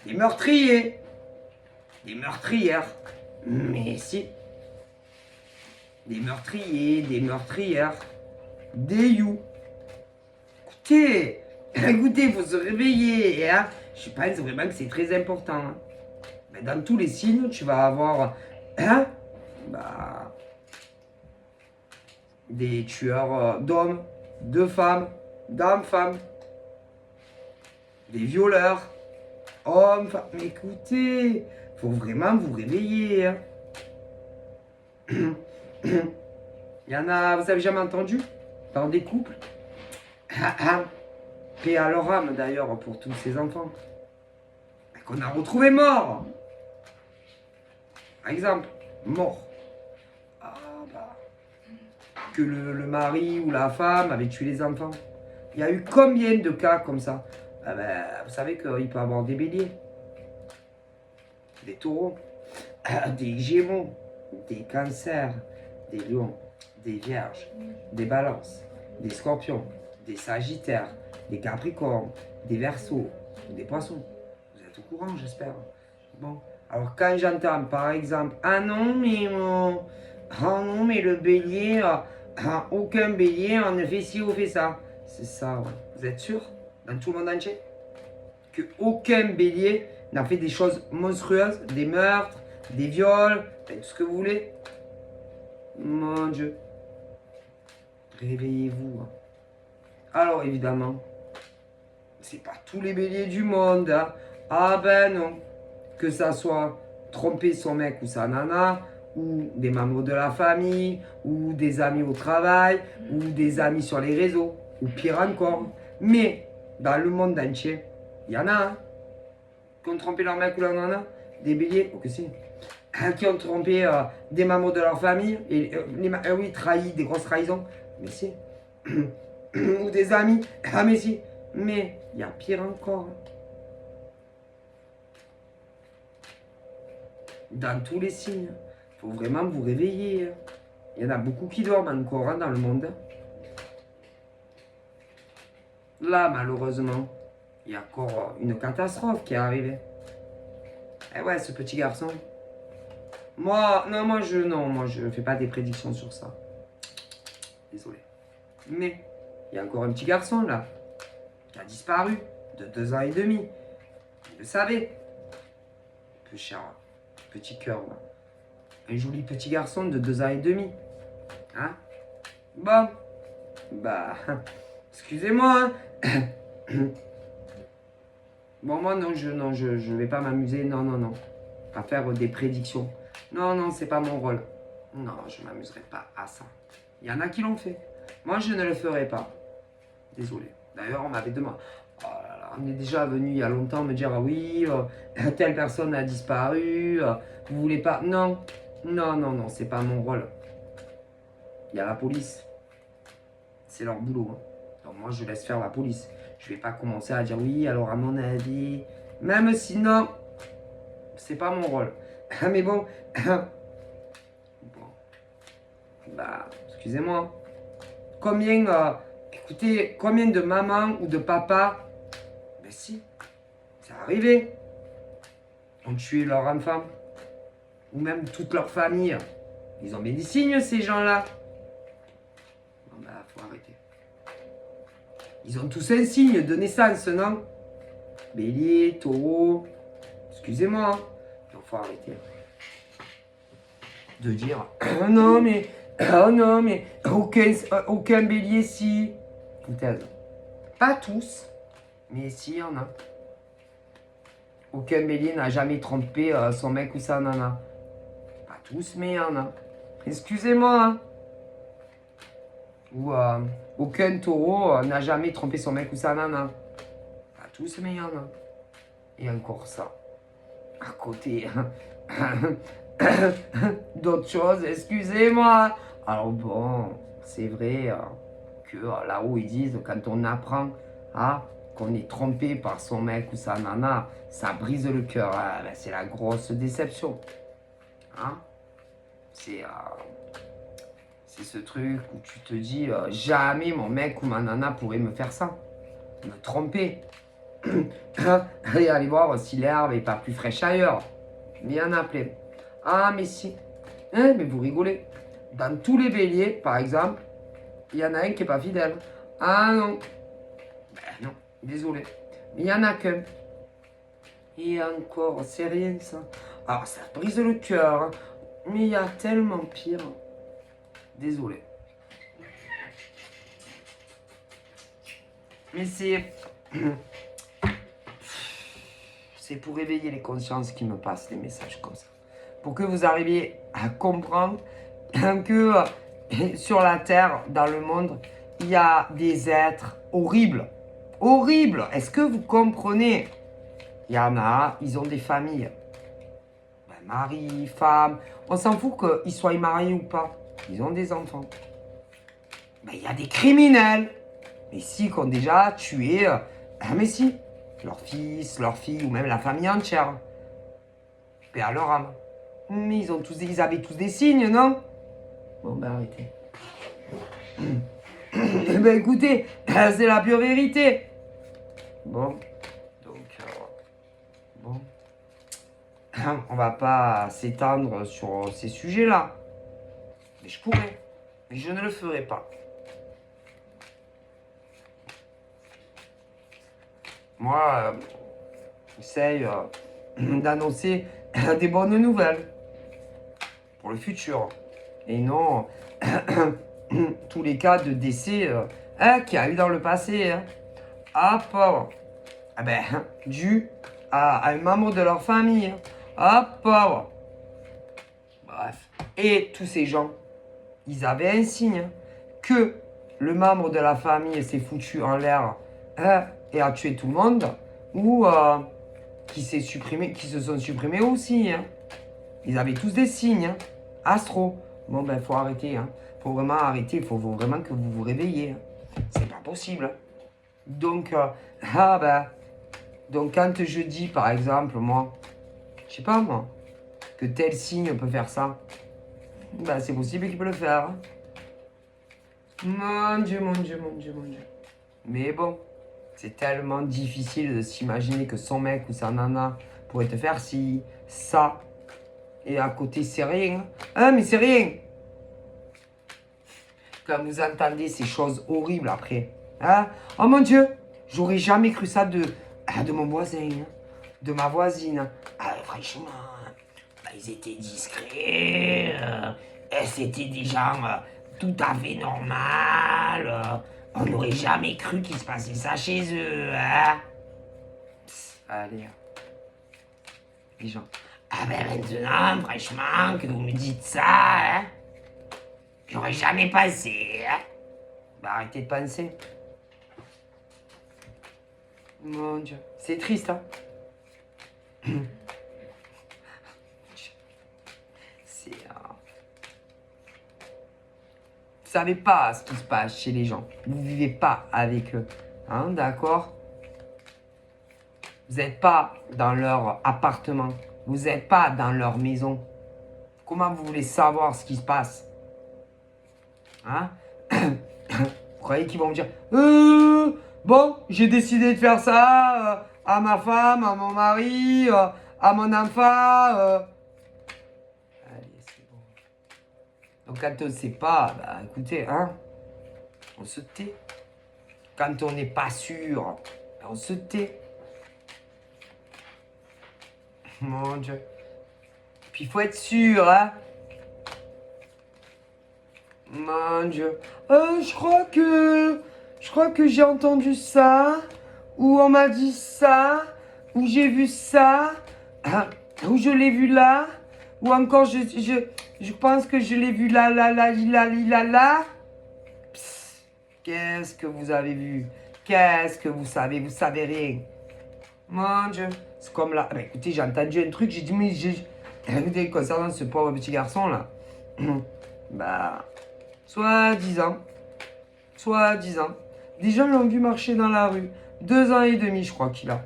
S1: Des meurtriers. Des meurtrières. Mais si. Des meurtriers, des meurtrières. Des you. Écoutez, il faut se réveiller. Hein. Je pense vraiment que c'est très important. Hein. Mais dans tous les signes, tu vas avoir des tueurs d'hommes, de femmes, d'hommes-femmes, des violeurs, hommes, femmes. Mais écoutez, faut vraiment vous réveiller. Hein. Il y en a, vous avez jamais entendu, dans des couples, paix à leur âme d'ailleurs pour tous ces enfants, qu'on a retrouvés morts. Par exemple, mort. Ah bah. Que le mari ou la femme avait tué les enfants. Il y a eu combien de cas comme ça? Ah ben, vous savez qu'il peut y avoir des béliers, des taureaux, des gémeaux, des cancers, des lions, des vierges, des balances, des scorpions, des sagittaires, des capricornes, des verseaux, des poissons. Vous êtes au courant, j'espère. Bon. Alors quand j'entends par exemple, ah non mais le bélier, aucun bélier en ne fait ci ou fait ça. C'est ça, ouais. Vous êtes sûr, dans tout le monde entier, que aucun bélier n'a fait des choses monstrueuses, des meurtres, des viols, tout ce que vous voulez? Mon Dieu. Réveillez-vous. Hein. Alors évidemment, c'est pas tous les béliers du monde. Hein. Ah ben non. Que ça soit tromper son mec ou sa nana, ou des membres de la famille, ou des amis au travail, ou des amis sur les réseaux, ou pire encore. Mais dans le monde entier, il y en a hein, qui ont trompé leur mec ou leur nana, des béliers, oh que si, qui ont trompé des membres de leur famille, et oui, trahi, des grosses trahisons, mais si, ou des amis, ah mais si, mais il y a pire encore. Dans tous les signes. Il faut vraiment vous réveiller. Il y en a beaucoup qui dorment encore hein, dans le monde. Là, malheureusement, il y a encore une catastrophe qui est arrivée. Eh ouais, ce petit garçon. Moi, je fais pas des prédictions sur ça. Désolé. Mais, il y a encore un petit garçon là, qui a disparu de 2 ans et demi. Vous le savez. Peu cher. Petit cœur, là. Un joli petit garçon de 2 ans et demi. Hein? Bon. Bah, excusez-moi. Hein. Bon, moi, non, je vais pas m'amuser. Non. À faire des prédictions. Non, c'est pas mon rôle. Non, je m'amuserai pas à ça. Il y en a qui l'ont fait. Moi, je ne le ferai pas. Désolé. D'ailleurs, on m'avait demandé. Oh là là, on est déjà venu il y a longtemps me dire ah oui, telle personne a disparu, vous voulez pas. Non, c'est pas mon rôle. Il y a la police. C'est leur boulot. Hein. Donc moi je laisse faire la police. Je vais pas commencer à dire oui, alors à mon avis. Même si non, c'est pas mon rôle. Mais bon. Bon. Bah, excusez-moi. Écoutez, combien de mamans ou de papas, ben si, c'est arrivé, ont tué leur enfant, ou même toute leur famille. Ils ont bien des signes, ces gens-là. Bon, ben, faut arrêter. Ils ont tous un signe de naissance, non? Bélier, taureau, excusez-moi, il faut arrêter. De dire, non, mais Oh non, mais aucun bélier si. Foutaise. Pas tous, mais si, il y en a. Aucun bélier n'a jamais trompé son mec ou sa nana. Pas tous, mais il y en a. Excusez-moi, hein. Ou aucun taureau n'a jamais trompé son mec ou sa nana. Pas tous, mais il y en a. Et encore ça. À côté. D'autres choses, excusez-moi. Alors bon, c'est vrai que là-haut ils disent quand on apprend qu'on est trompé par son mec ou sa nana, ça brise le cœur. Ah, ben, c'est la grosse déception. Hein? C'est ce truc où tu te dis jamais mon mec ou ma nana pourrait me faire ça. Me tromper. Et aller voir si l'herbe est pas plus fraîche ailleurs. Il y en a plein. Ah, mais si. Hein, mais vous rigolez. Dans tous les béliers, par exemple, il y en a un qui n'est pas fidèle. Ah non. Ben non, désolé. Mais il n'y en a qu'un. Et encore, c'est rien ça. Alors, ça brise le cœur. Hein. Mais il y a tellement pire. Désolé. Mais c'est... C'est pour éveiller les consciences qui me passent des messages comme ça. Pour que vous arriviez à comprendre que sur la Terre, dans le monde, il y a des êtres horribles. Horribles. Est-ce que vous comprenez? Il y en a, ils ont des familles. Ben, mari, femme. On s'en fout qu'ils soient mariés ou pas. Ils ont des enfants. Ben, il y a des criminels. Mais si, qui ont déjà tué... mais si, leur fils, leur fille, ou même la famille entière. Paix à leur âme. Mais ils avaient tous des signes, non? Bon, ben arrêtez. Eh ben écoutez, c'est la pure vérité. Bon, donc, bon. On va pas s'étendre sur ces sujets-là. Mais je pourrais. Mais je ne le ferai pas. Moi, j'essaye d'annoncer des bonnes nouvelles pour le futur. Et non tous les cas de décès qu'il y a eu dans le passé. Hein. Ah, pauvre. Ah ben, dû à un membre de leur famille. Hein. Ah, pauvre. Bref. Et tous ces gens, ils avaient un signe hein, que le membre de la famille s'est foutu en l'air et a tué tout le monde, ou qui se sont supprimés aussi. Hein. Ils avaient tous des signes. Hein. Astro. Bon ben faut arrêter. Hein. Faut vraiment arrêter. Il faut vraiment que vous vous réveillez. Hein. C'est pas possible. Donc donc quand je dis par exemple moi, je sais pas moi, que tel signe peut faire ça, ben c'est possible qu'il peut le faire. Hein. Mon Dieu, mon Dieu, mon Dieu, mon Dieu. Mais bon, c'est tellement difficile de s'imaginer que son mec ou sa nana pourrait te faire ci, ça. Et à côté, c'est rien. Hein, mais c'est rien. Quand vous entendez ces choses horribles après. Hein? Oh mon Dieu, j'aurais jamais cru ça de mon voisin, hein, de ma voisine. Ah, franchement, ils étaient discrets. C'était des gens tout à fait normal. On n'aurait jamais cru qu'il se passait ça chez eux. Hein? Psst, allez. Les gens. Ah ben maintenant, franchement, que vous me dites ça, hein, j'aurais jamais pensé. Hein? Bah arrêtez de penser. Mon Dieu, c'est triste, hein. C'est... Vous savez pas ce qui se passe chez les gens. Vous vivez pas avec eux. Hein, d'accord? Vous n'êtes pas dans leur appartement. Vous n'êtes pas dans leur maison. Comment vous voulez savoir ce qui se passe? Hein? Vous croyez qu'ils vont me dire bon, j'ai décidé de faire ça à ma femme, à mon mari, à mon enfant. Allez, c'est bon. Donc quand on ne sait pas, bah écoutez, hein, on se tait. Quand on n'est pas sûr, on se tait. Mon Dieu. Puis il faut être sûr, hein. Mon Dieu. Je crois que j'ai entendu ça, ou on m'a dit ça, ou j'ai vu ça, ou je l'ai vu là, ou encore je pense que je l'ai vu là, là, là, là, là, là. Psst, qu'est-ce que vous avez vu? Qu'est-ce que vous savez? Vous savez rien. Mon Dieu. C'est comme là. Bah, écoutez, j'ai entendu un truc, j'ai dit, mais écoutez, concernant ce pauvre petit garçon là, bah, soi-disant, des gens l'ont vu marcher dans la rue. 2 ans et demi, je crois qu'il a.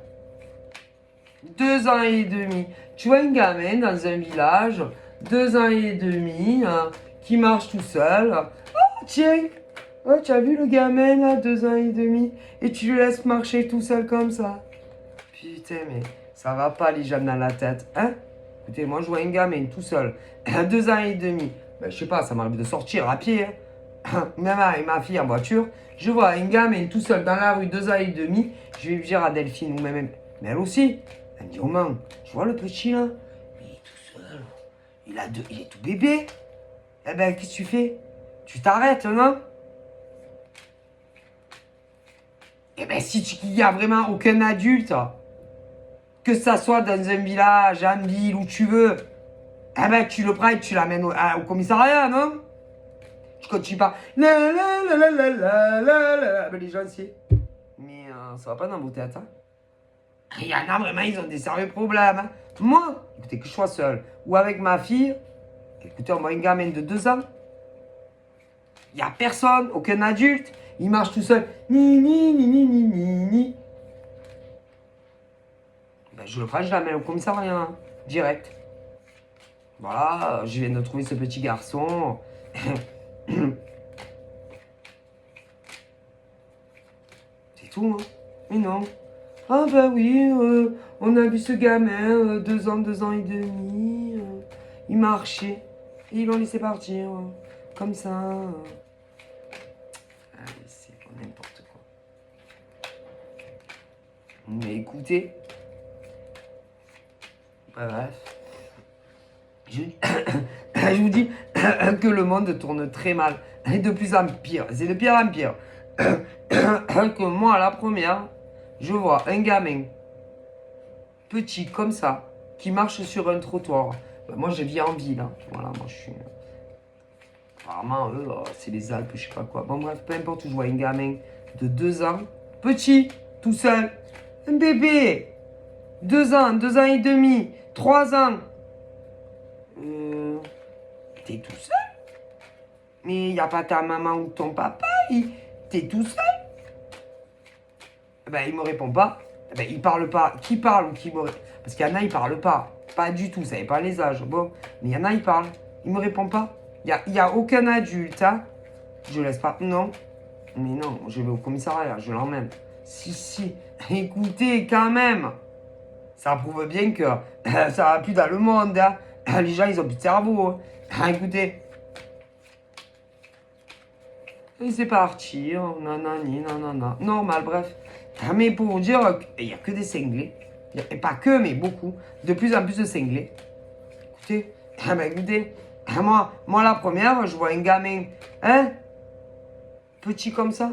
S1: 2 ans et demi. Tu vois un gamin dans un village, 2 ans et demi, hein, qui marche tout seul. Oh, tiens, oh, tu as vu le gamin là, 2 ans et demi, et tu le laisses marcher tout seul comme ça. Putain, mais ça va pas les jambes dans la tête, hein? Écoutez, moi je vois un gamin tout seul, 2 ans et demi. Ben, je sais pas, ça m'arrive de sortir à pied, hein. Même avec ma fille en voiture. Je vois un gamin tout seul dans la rue, 2 ans et demi. Je vais dire à Delphine, ou même, mais elle aussi. Elle me dit, oh man, tu vois le petit là? Il est tout seul. Il est tout bébé. Eh ben, qu'est-ce que tu fais? Tu t'arrêtes, non? Eh ben, si il n'y a vraiment aucun adulte, que ça soit dans un village, en ville, où tu veux, eh ben, tu le prends et tu l'amènes au commissariat, non? Tu continues pas. La la la la la la la la. Ben, les gens, c'est. Mais ça va pas dans vos têtes, hein? Il y en a vraiment, ils ont des sérieux problèmes. Hein. Moi, écoutez, que je sois seul ou avec ma fille, écoutez, on voit une gamine de 2 ans. Il n'y a personne, aucun adulte. Il marche tout seul. Ni, ni, ni, ni, ni, ni, ni. Ben, je le ferai, je l'amène au commissariat, hein, direct. Voilà, je viens de trouver ce petit garçon. C'est tout, hein? Mais non. Ah bah oui, on a vu ce gamin, 2 ans et demi, il marchait, et ils l'ont laissé partir, comme ça. Allez, c'est n'importe quoi. Mais écoutez, bref, je vous dis que le monde tourne très mal, et de plus en pire, c'est de pire en pire. Que moi, la première, je vois un gamin petit comme ça, qui marche sur un trottoir. Ben, moi, je vis en ville. Hein. Voilà, moi, je suis. Apparemment, eux, c'est les Alpes, je sais pas quoi. Bon, bref, peu importe où je vois un gamin de 2 ans, petit, tout seul, un bébé, 2 ans et demi, 3 ans. T'es tout seul? Mais il n'y a pas ta maman ou ton papa, t'es tout seul? Ben, il me répond pas. Ben, il parle pas. Qui parle ou qui me répond? Parce qu'il y en a, ils parlent pas. Pas du tout, ça n'est pas les âges. Bon, mais il y en a, ils parlent. Il me répond pas. Il y a aucun adulte, hein. Je laisse pas. Non. Mais non, je vais au commissariat, je l'emmène. Si. Écoutez, quand même. Ça prouve bien que ça va plus dans le monde, hein. Les gens, ils ont plus de cerveau. Hein. Écoutez. Et c'est parti. Nanani, nanana. Normal, bref. Mais pour vous dire qu'il n'y a que des cinglés. Et pas que, mais beaucoup. De plus en plus de cinglés. Écoutez. Écoutez. Moi, la première, je vois un gamin. Hein? Petit comme ça.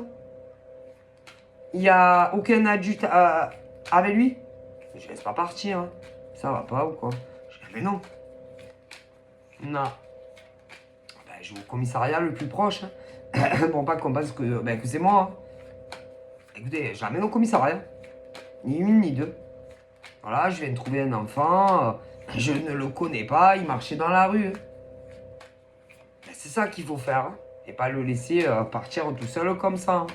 S1: Il n'y a aucun adulte avec lui. Je laisse pas partir. Hein. Ça va pas ou quoi? Mais non. Non. Ben, je vais au commissariat le plus proche. Hein. Bon, pas qu'on pense que c'est moi. Hein. Écoutez, je l'amène au commissariat. Ni une ni deux. Voilà, je viens de trouver un enfant. Je ne le connais pas. Il marchait dans la rue. Ben, c'est ça qu'il faut faire. Hein. Et pas le laisser partir tout seul comme ça. Hein.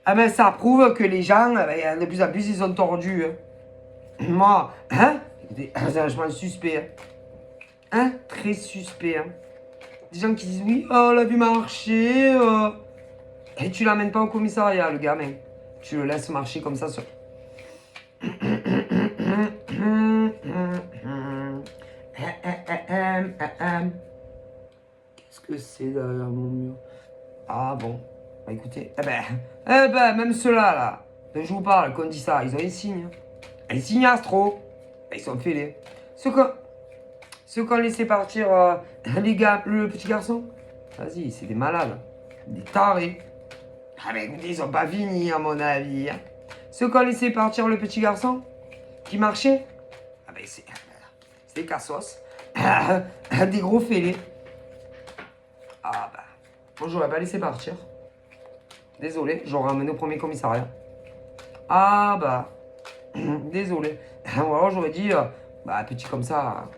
S1: Ah ben ça prouve que les gens, de plus en plus, ils sont tordus. Hein. Moi, hein? Écoutez, c'est vachement suspect. Hein? Très suspect. Hein. Des gens qui disent oui, on l'a vu marcher. Et tu l'amènes pas au commissariat, le gamin. Tu le laisses marcher comme ça sur. Qu'est-ce que c'est derrière mon mur? Ah bon. Bah écoutez, même ceux-là, là, dont je vous parle, qu'on dit ça, ils ont un signe. Un signe astro. Ils sont fêlés. Ceux qu'on laissait partir, les gars, le petit garçon, Vas-y, c'est des malades. Des tarés. Ah mais écoutez, ils sont pas finis à mon avis. Hein. Ceux qui ont laissé partir le petit garçon qui marchait. Ah ben c'est des cassos. Des gros fêlés. Ah bah. Moi j'aurais pas laissé partir. Désolé, j'aurais ramené au premier commissariat. Ah bah. Désolé. Ou alors j'aurais dit, bah petit comme ça,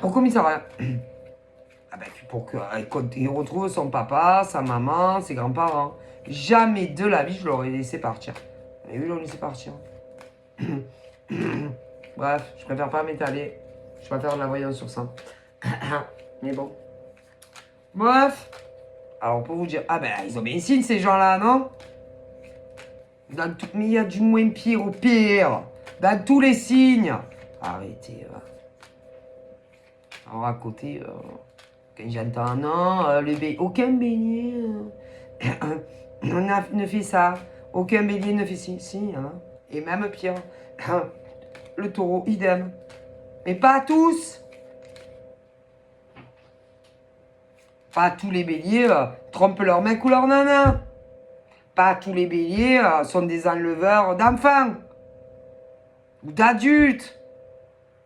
S1: au commissariat. Ah ben pour qu'il retrouve son papa, sa maman, ses grands-parents. Jamais de la vie je l'aurais laissé partir. Mais oui, je l'aurais laissé partir. Bref, je préfère pas m'étaler. Je préfère de la voyance sur ça. Mais bon. Bref. Alors pour vous dire, ah ben ils ont bien signe ces gens-là, non? Mais il y a du moins pire au pire. Dans tous les signes. Arrêtez. Alors à côté, quand j'entends non, aucun bélier ne fait ça. Aucun bélier ne fait ci. Si, hein. Et même pire. Le taureau, idem. Mais pas tous. Pas tous les béliers trompent leur mec ou leur nana. Pas tous les béliers sont des enleveurs d'enfants. Ou d'adultes.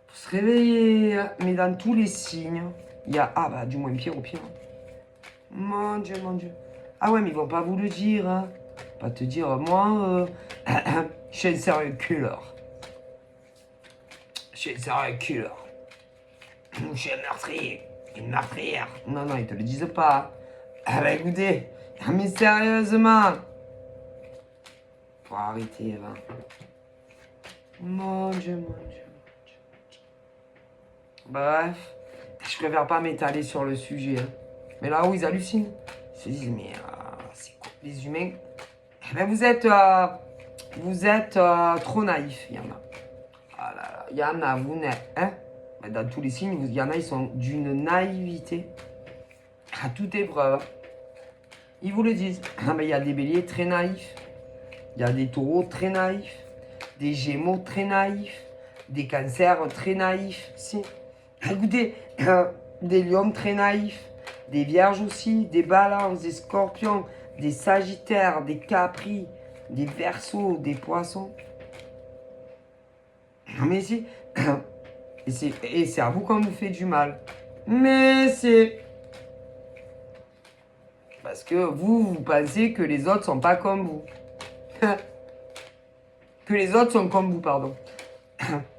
S1: Faut se réveiller. Mais dans tous les signes, il y a, ah bah du moins pire au pire. Mon Dieu, mon Dieu. Ah ouais, mais ils vont pas vous le dire. Hein. Pas te dire, moi, je suis un serial killer. Je suis un serial killer. Je suis un meurtrier. Une meurtrière. Non, non, ils te le disent pas. Ah bah écoutez, mais sérieusement. Faut arrêter, là. Mon Dieu, mon Dieu. Bref, je préfère pas m'étaler sur le sujet. Hein. Mais là où ils hallucinent, ils se disent, mais c'est quoi les humains? Eh ben vous êtes trop naïfs, il y en a. Ah là là, il y en a, vous n'êtes, hein? Ben dans tous les signes, il y en a, ils sont d'une naïveté à toute épreuve. Ils vous le disent. Ah ben il y a des béliers très naïfs, il y a des taureaux très naïfs, des gémeaux très naïfs, des cancers très naïfs. Si. Écoutez, des lions très naïfs, des vierges aussi, des balances, des scorpions, des sagittaires, des capris, des verseaux, des poissons. Mais si, et c'est à vous qu'on vous fait du mal. Mais c'est parce que vous pensez que les autres sont pas comme vous. Que les autres sont comme vous, pardon.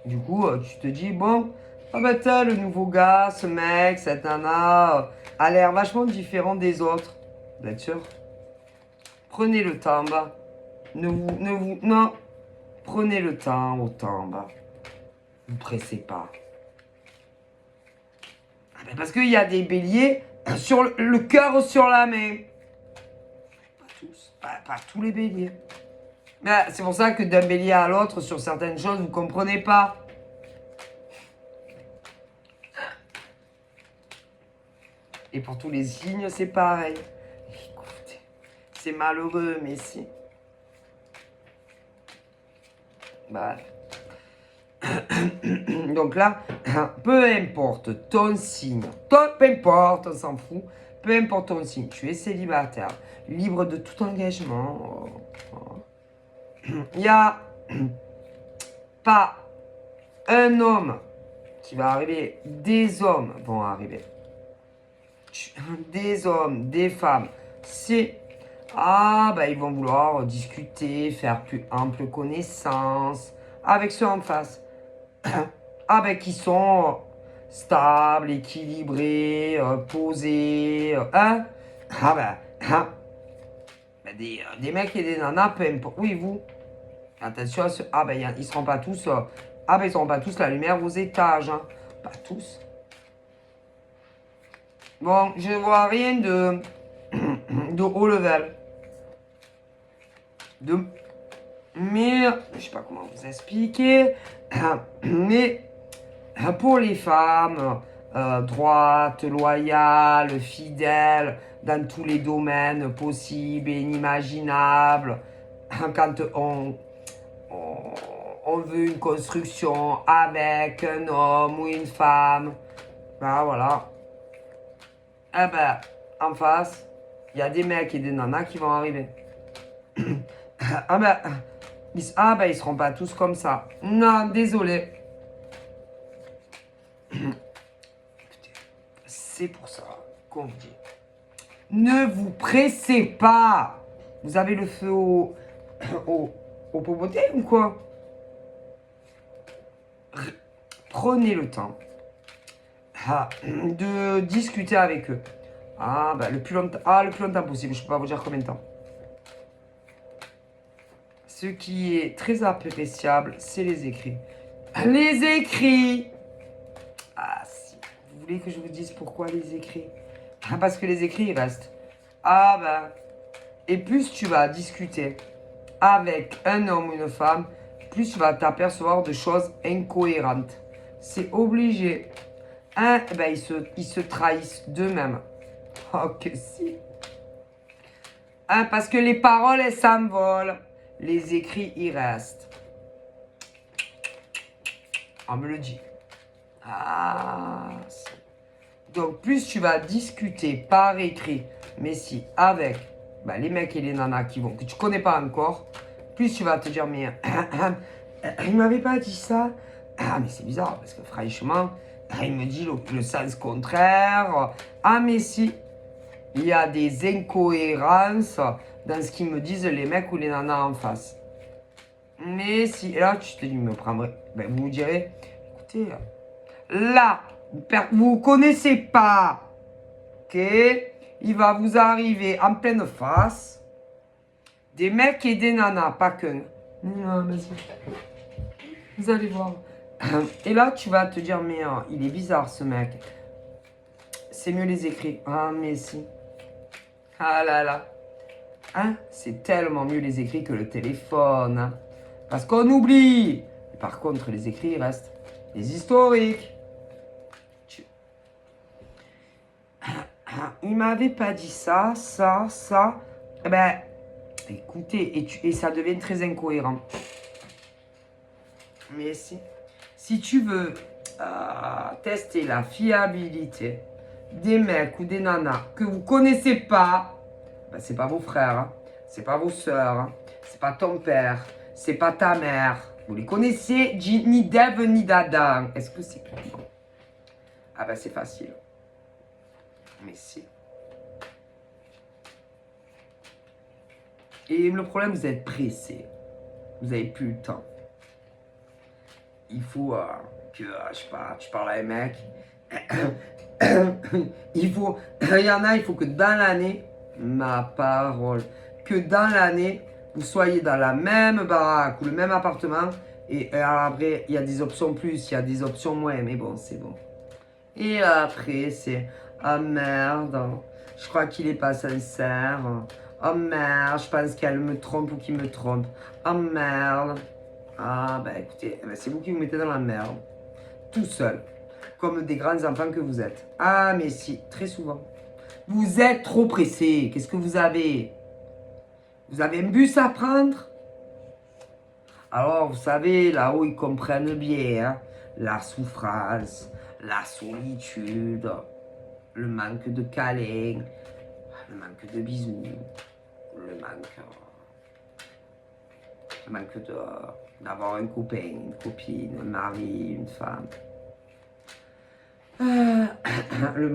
S1: Du coup, tu te dis, bon, ah bah t'as le nouveau gars, ce mec, cette nana, a l'air vachement différent des autres. Vous êtes sûr? Prenez le temps en bas. Non. Prenez le temps au temps en bas. Ne vous pressez pas. Ah ben parce qu'il y a des béliers sur le cœur sur la main. Pas tous. Pas tous les béliers. Mais c'est pour ça que d'un bélier à l'autre, sur certaines choses, vous ne comprenez pas. Et pour tous les signes, c'est pareil. Écoutez, c'est malheureux, mais si. Bah. Donc là, peu importe ton signe, peu importe, on s'en fout, peu importe ton signe, tu es célibataire, libre de tout engagement. Il n'y a pas un homme qui va arriver, des hommes vont arriver. Des hommes, des femmes, c'est... Ah, bah ils vont vouloir discuter, faire plus ample connaissance avec ceux en face. Ah, ben qui sont stables, équilibrés, posés, hein? Ah, ben, des mecs et des nanas, peu importe. Oui, vous, attention à ce... Ah, ben, ils seront pas tous... ah, ben, ils seront pas tous la lumière aux étages, hein. Pas tous. Bon, je vois rien de... de haut level. Mais, je sais pas comment vous expliquer, mais pour les femmes, droites, loyales, fidèles, dans tous les domaines possibles et inimaginables, quand on veut une construction avec un homme ou une femme, ben voilà, eh ben, en face, il y a des mecs et des nanas qui vont arriver. Ah ben, ils seront pas tous comme ça. Non, désolé. C'est pour ça qu'on vous dit. Ne vous pressez pas. Vous avez le feu au popoté ou quoi? Prenez le temps de discuter avec eux. Le plus longtemps possible. Je ne peux pas vous dire combien de temps. Ce qui est très appréciable, c'est les écrits. Les écrits. Si vous voulez que je vous dise pourquoi les écrits? Parce que les écrits, ils restent. Et plus tu vas discuter avec un homme ou une femme, plus tu vas t'apercevoir de choses incohérentes. C'est obligé. Ils se trahissent d'eux-mêmes. Oh que si. Parce que les paroles, elles s'envolent. Les écrits, ils restent. On me le dit. Si. Donc, plus tu vas discuter par écrit, mais si, avec les mecs et les nanas que tu connais pas encore, plus tu vas te dire, mais il m'avait pas dit ça. Mais c'est bizarre, parce que franchement, il me dit le sens contraire. Mais si, il y a des incohérences dans ce qu'ils me disent les mecs ou les nanas en face. Mais si, et là, tu te dis, me prendrez. Vous direz, écoutez, là, vous connaissez pas, ok? Il va vous arriver en pleine face des mecs et des nanas, pas que. Non, mais vous allez voir. Et là, tu vas te dire, mais il est bizarre ce mec. C'est mieux les écrits. Mais si. Là là. C'est tellement mieux les écrits que le téléphone. Parce qu'on oublie. Par contre, les écrits, ils restent. Les historiques. Il m'avait pas dit ça. Écoutez, et ça devient très incohérent. Mais si tu veux tester la fiabilité des mecs ou des nanas que vous connaissez pas, c'est pas vos frères, c'est pas vos soeurs, c'est pas ton père, c'est pas ta mère. Vous les connaissez ni d'Ève ni d'Adam. Est-ce que c'est clair? C'est facile. Mais si. Et le problème, vous êtes pressé. Vous n'avez plus le temps. Il faut que, je sais pas, tu parles à un mec. Il y en a, il faut que dans l'année, ma parole, que dans l'année, vous soyez dans la même baraque ou le même appartement. Et après, il y a des options plus, il y a des options moins, mais bon, c'est bon. Et après, c'est, merde, je crois qu'il est pas sincère. Oh merde, je pense qu'elle me trompe ou qu'il me trompe. Oh merde. Écoutez, c'est vous qui vous mettez dans la merde. Tout seul. Comme des grands enfants que vous êtes. Mais si, très souvent. Vous êtes trop pressé. Qu'est-ce que vous avez? Vous avez un bus à prendre? Alors, vous savez, là-haut, ils comprennent bien la souffrance, la solitude, le manque de câlins, le manque de bisous, le manque d'avoir un copain, une copine, un mari, une femme. Le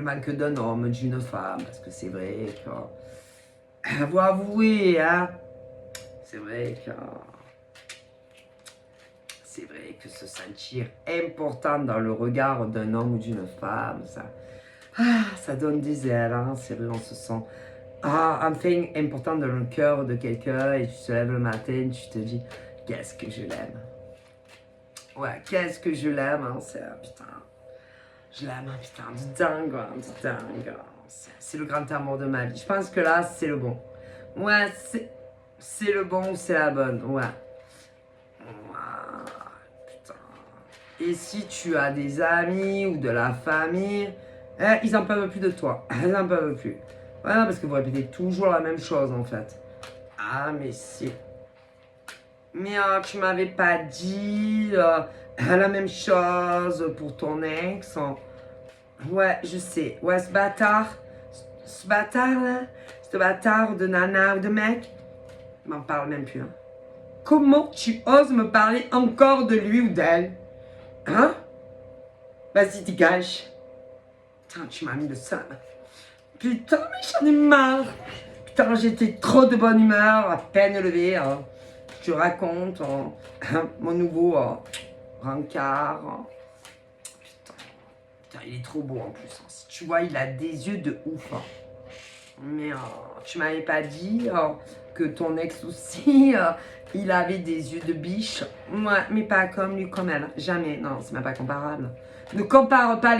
S1: manque d'un homme, d'une femme, parce que c'est vrai que, vous avouez, c'est vrai que se sentir important dans le regard d'un homme ou d'une femme, ça donne des ailes, c'est vrai, on se sent enfin important dans le cœur de quelqu'un et tu te lèves le matin, tu te dis, qu'est-ce que je l'aime. Ouais, qu'est-ce que je l'aime, c'est putain. Je l'aime, putain, du dingue. C'est le grand amour de ma vie. Je pense que là, c'est le bon. Ouais, c'est le bon ou c'est la bonne. Ouais. Putain. Et si tu as des amis ou de la famille, ils en peuvent plus de toi. Ils en peuvent plus. Voilà, parce que vous répétez toujours la même chose en fait. Mais si. Mais tu m'avais pas dit la même chose pour ton ex. Ouais, je sais. Ouais, ce bâtard là, ce bâtard de nana ou de mec, il m'en parle même plus. Hein. Comment tu oses me parler encore de lui ou d'elle? Hein? Vas-y, dégage. Putain, tu m'as mis le seum. Putain, mais j'en ai marre. Putain, j'étais trop de bonne humeur, à peine levée. Hein. Je te raconte mon nouveau rencard. Putain, il est trop beau en plus. Hein. Si tu vois, il a des yeux de ouf. Hein. Mais tu m'avais pas dit que ton ex aussi, il avait des yeux de biche. Ouais, mais pas comme lui, comme elle. Jamais. Non, c'est même pas comparable. Ne compare pas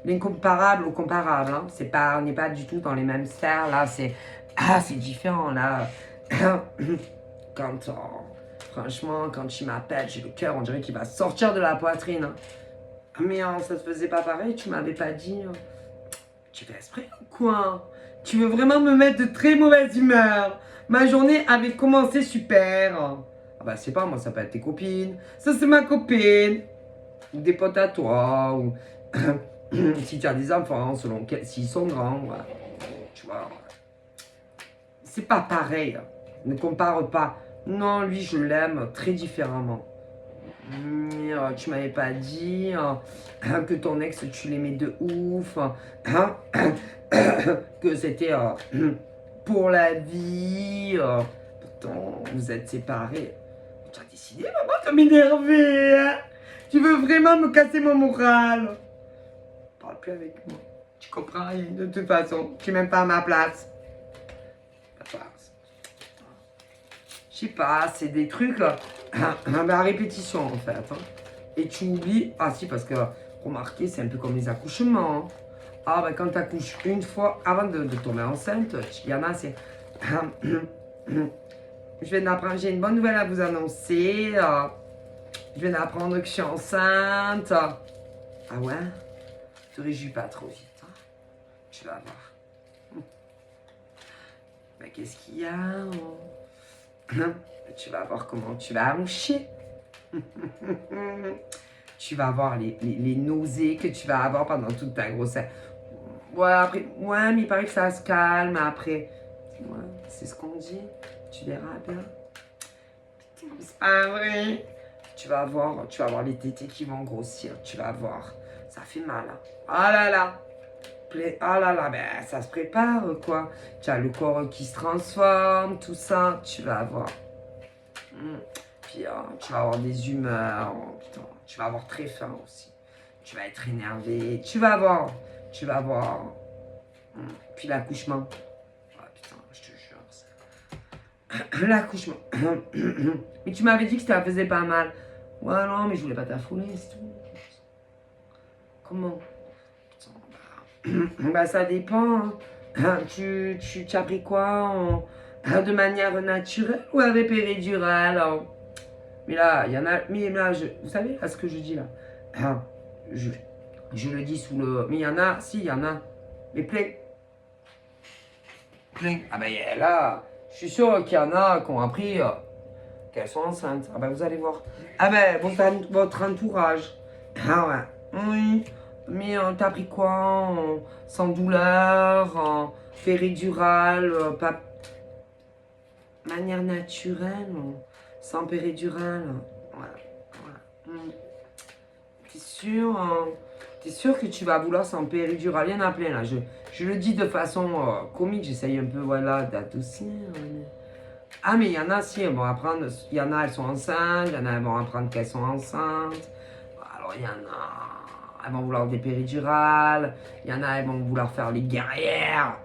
S1: l'incomparable au comparable. Hein. C'est pas, on n'est pas du tout dans les mêmes sphères. Là, c'est différent. Là, quand franchement, quand tu m'appelles, j'ai le cœur, on dirait qu'il va sortir de la poitrine. Hein. Mais ça se faisait pas pareil. Tu m'avais pas dit. Tu fais exprès ou quoi? Tu veux vraiment me mettre de très mauvaise humeur? Ma journée avait commencé super. Ah bah c'est pas moi, ça peut être tes copines. Ça c'est ma copine. Ou des potes à toi. Ou si tu as des enfants, selon s'ils sont grands. Voilà. Tu vois. C'est pas pareil. Ne compare pas. Non, lui je l'aime très différemment. Mais tu m'avais pas dit que ton ex tu l'aimais de ouf, que c'était pour la vie. Pourtant, vous êtes séparés. Tu as décidé, maman, de m'énerver. Hein. Tu veux vraiment me casser mon moral. Parle plus avec moi. Tu comprends rien de toute façon. Tu n'es même pas à ma place. Je sais pas, c'est des trucs à répétition en fait. Hein. Et tu oublies, ah si, parce que remarquez, c'est un peu comme les accouchements. Hein. Ah ben quand tu accouches une fois, avant de tomber enceinte, il y en a, c'est... je viens d'apprendre, j'ai une bonne nouvelle à vous annoncer. Je viens d'apprendre que je suis enceinte. Ah ouais? Te réjouis pas trop vite. Hein. Tu vas voir. Ben qu'est-ce qu'il y a? Tu vas voir comment tu vas accoucher. Tu vas voir les nausées que tu vas avoir pendant toute ta grossesse. Ouais, après, ouais, mais il paraît que ça se calme après. Ouais, c'est ce qu'on dit. Tu verras bien. Putain, c'est pas vrai. Tu vas voir les tétés qui vont grossir. Tu vas voir. Ça fait mal. Hein. Ah là là. Ah là là, ben ça se prépare quoi. Tu as le corps qui se transforme, tout ça. Tu vas voir. Puis tu vas avoir des humeurs. Putain, tu vas avoir très faim aussi. Tu vas être énervé. Tu vas voir. Puis l'accouchement. Ah putain, je te jure. L'accouchement. Mais tu m'avais dit que ça faisait pas mal. Ouais, non, mais je voulais pas t'affouler, c'est tout. Comment? Putain, bah ça dépend. Hein. Tu as pris quoi de manière naturelle ou avec péridurale? Hein. Mais là, il y en a. Mais là, vous savez, là, ce que je dis là. Hein, je le dis sous le. Mais il y en a, si, il y en a. Mais plein. Plein. Ah ben là, je suis sûr qu'il y en a qui ont appris qu'elles sont enceintes. Ah ben vous allez voir. Ah ben, votre entourage. Ah ouais. Oui. Mais t'as pris quoi sans douleur, péridurale, pas. Manière naturelle, sans péridurale. Voilà. T'es sûr que tu vas vouloir sans péridurale? Il y en a plein là. Je le dis de façon comique, j'essaye un peu voilà, d'adoucir. Ah mais il y en a si, elles vont apprendre, il y en a elles sont enceintes, il y en a elles vont apprendre qu'elles sont enceintes. Alors il y en a, elles vont vouloir des péridurales, il y en a elles vont vouloir faire les guerrières,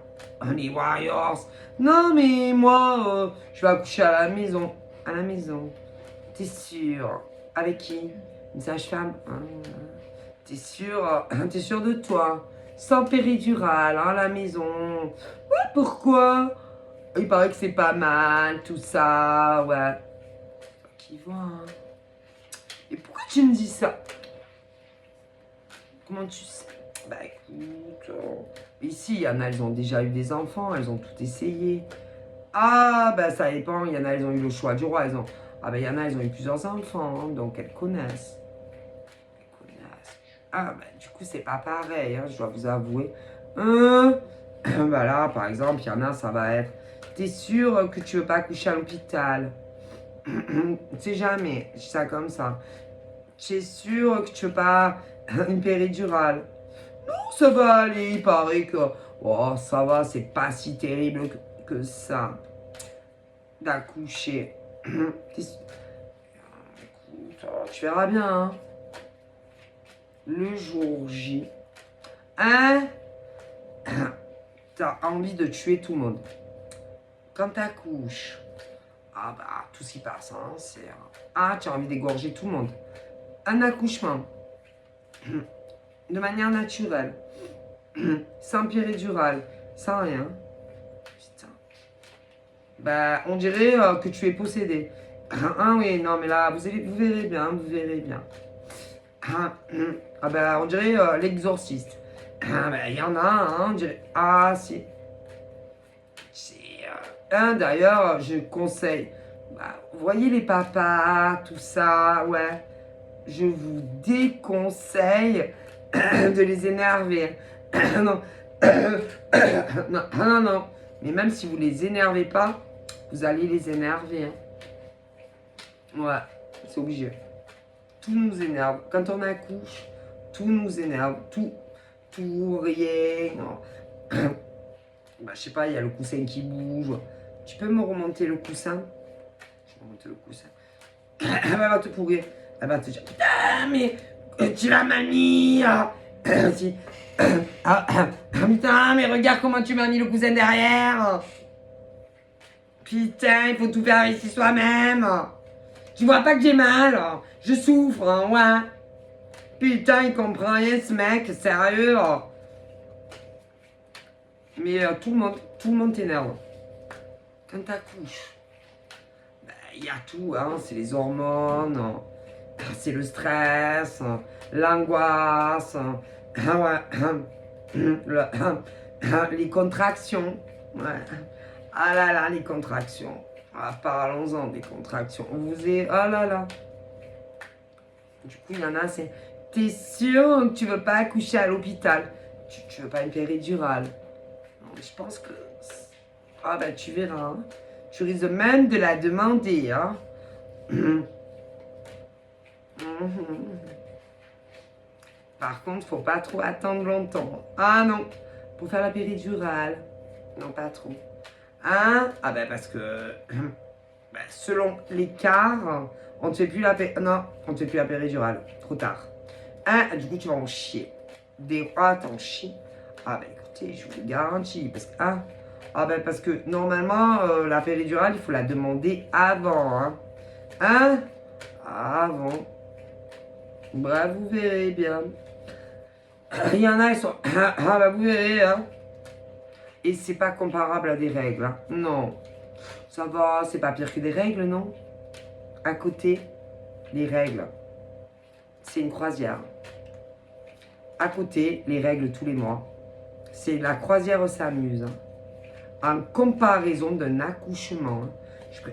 S1: les warriors. Non mais moi, je vais accoucher à la maison. À la maison. T'es sûr? Avec qui? Une sage-femme? T'es sûr de toi? Sans péridurale, à la maison. Ouais, pourquoi? Il paraît que c'est pas mal, tout ça, ouais. Qui voit, hein. Et pourquoi tu me dis ça? Comment tu sais? Bah écoute, ici, il y en a, elles ont déjà eu des enfants, elles ont tout essayé. Ah, bah ça dépend, il y en a, elles ont eu le choix du roi, elles ont... Ah, bah il y en a, elles ont eu plusieurs enfants, hein, donc elles connaissent. Ah, bah, du coup, c'est pas pareil, hein, je dois vous avouer. Bah là, par exemple, il y en a, ça va être. T'es sûr que tu veux pas coucher à l'hôpital? Tu sais jamais, je dis ça comme ça. Tu es sûr que tu veux pas une péridurale? Non, ça va aller, il paraît que. Oh, ça va, c'est pas si terrible que ça. D'accoucher. Écoute, tu verras bien, hein. Le jour J. Hein? T'as envie de tuer tout le monde. Quand t'accouches, ah bah, tout ce qui passe, hein, c'est. Ah, tu as envie d'égorger tout le monde. Un accouchement. De manière naturelle. Sans péridurale. Sans rien. Putain. Bah, on dirait que tu es possédé. Ah oui, non, mais là, vous verrez bien, vous verrez bien. Ah bah, on dirait l'exorciste. Ah bah, il y en a un, on dirait. Ah, si. D'ailleurs, je conseille. Bah, vous voyez les papas, tout ça, ouais. Je vous déconseille de les énerver. Non. Non, non, non. Mais même si vous les énervez pas, vous allez les énerver. Hein. Ouais, c'est obligé. Tout nous énerve. Quand on accouche, tout nous énerve. Tout, rien. Bah, je sais pas, il y a le coussin qui bouge. Tu peux me remonter le coussin? Je vais remonter le coussin. Elle va te pourrir. Elle va te dire, putain, mais tu l'as mal mis. Si. Putain, mais regarde comment tu m'as mis le coussin derrière. Putain, il faut tout faire ici soi-même. Tu vois pas que j'ai mal. Je souffre, hein, ouais. Putain, il comprend rien ce mec, sérieux. Mais tout le monde t'énerve. Quand t'accouches, il y a tout, hein. C'est les hormones, c'est le stress, l'angoisse, les contractions. Ouais. Ah là là, les contractions. Ah, parlons-en des contractions. On vous est. Ah là là. Du coup, il y en a, c'est. T'es sûr que tu veux pas accoucher à l'hôpital? Tu veux pas une péridurale? Non, mais je pense que. Ah ben, tu verras. Hein. Tu risques même de la demander. Hein. Par contre, faut pas trop attendre longtemps. Ah non, pour faire la péridurale. Non, pas trop. Hein? Ah ben parce que selon l'écart, on ne te fait plus la non, on te fait plus la péridurale. Trop tard. Hein? Du coup, tu vas en chier. Des fois, t'en chies. Ah ben écoutez, je vous le garantis. Parce que, parce que normalement, la péridurale, il faut la demander avant. Hein? Hein? Avant. Bref, vous verrez bien. Il y en a, ils sont. Vous verrez, hein. Et c'est pas comparable à des règles, hein. Non. Ça va, c'est pas pire que des règles, non? À côté, les règles, c'est une croisière. À côté, les règles tous les mois. C'est la croisière s'amuse. Hein. En comparaison d'un accouchement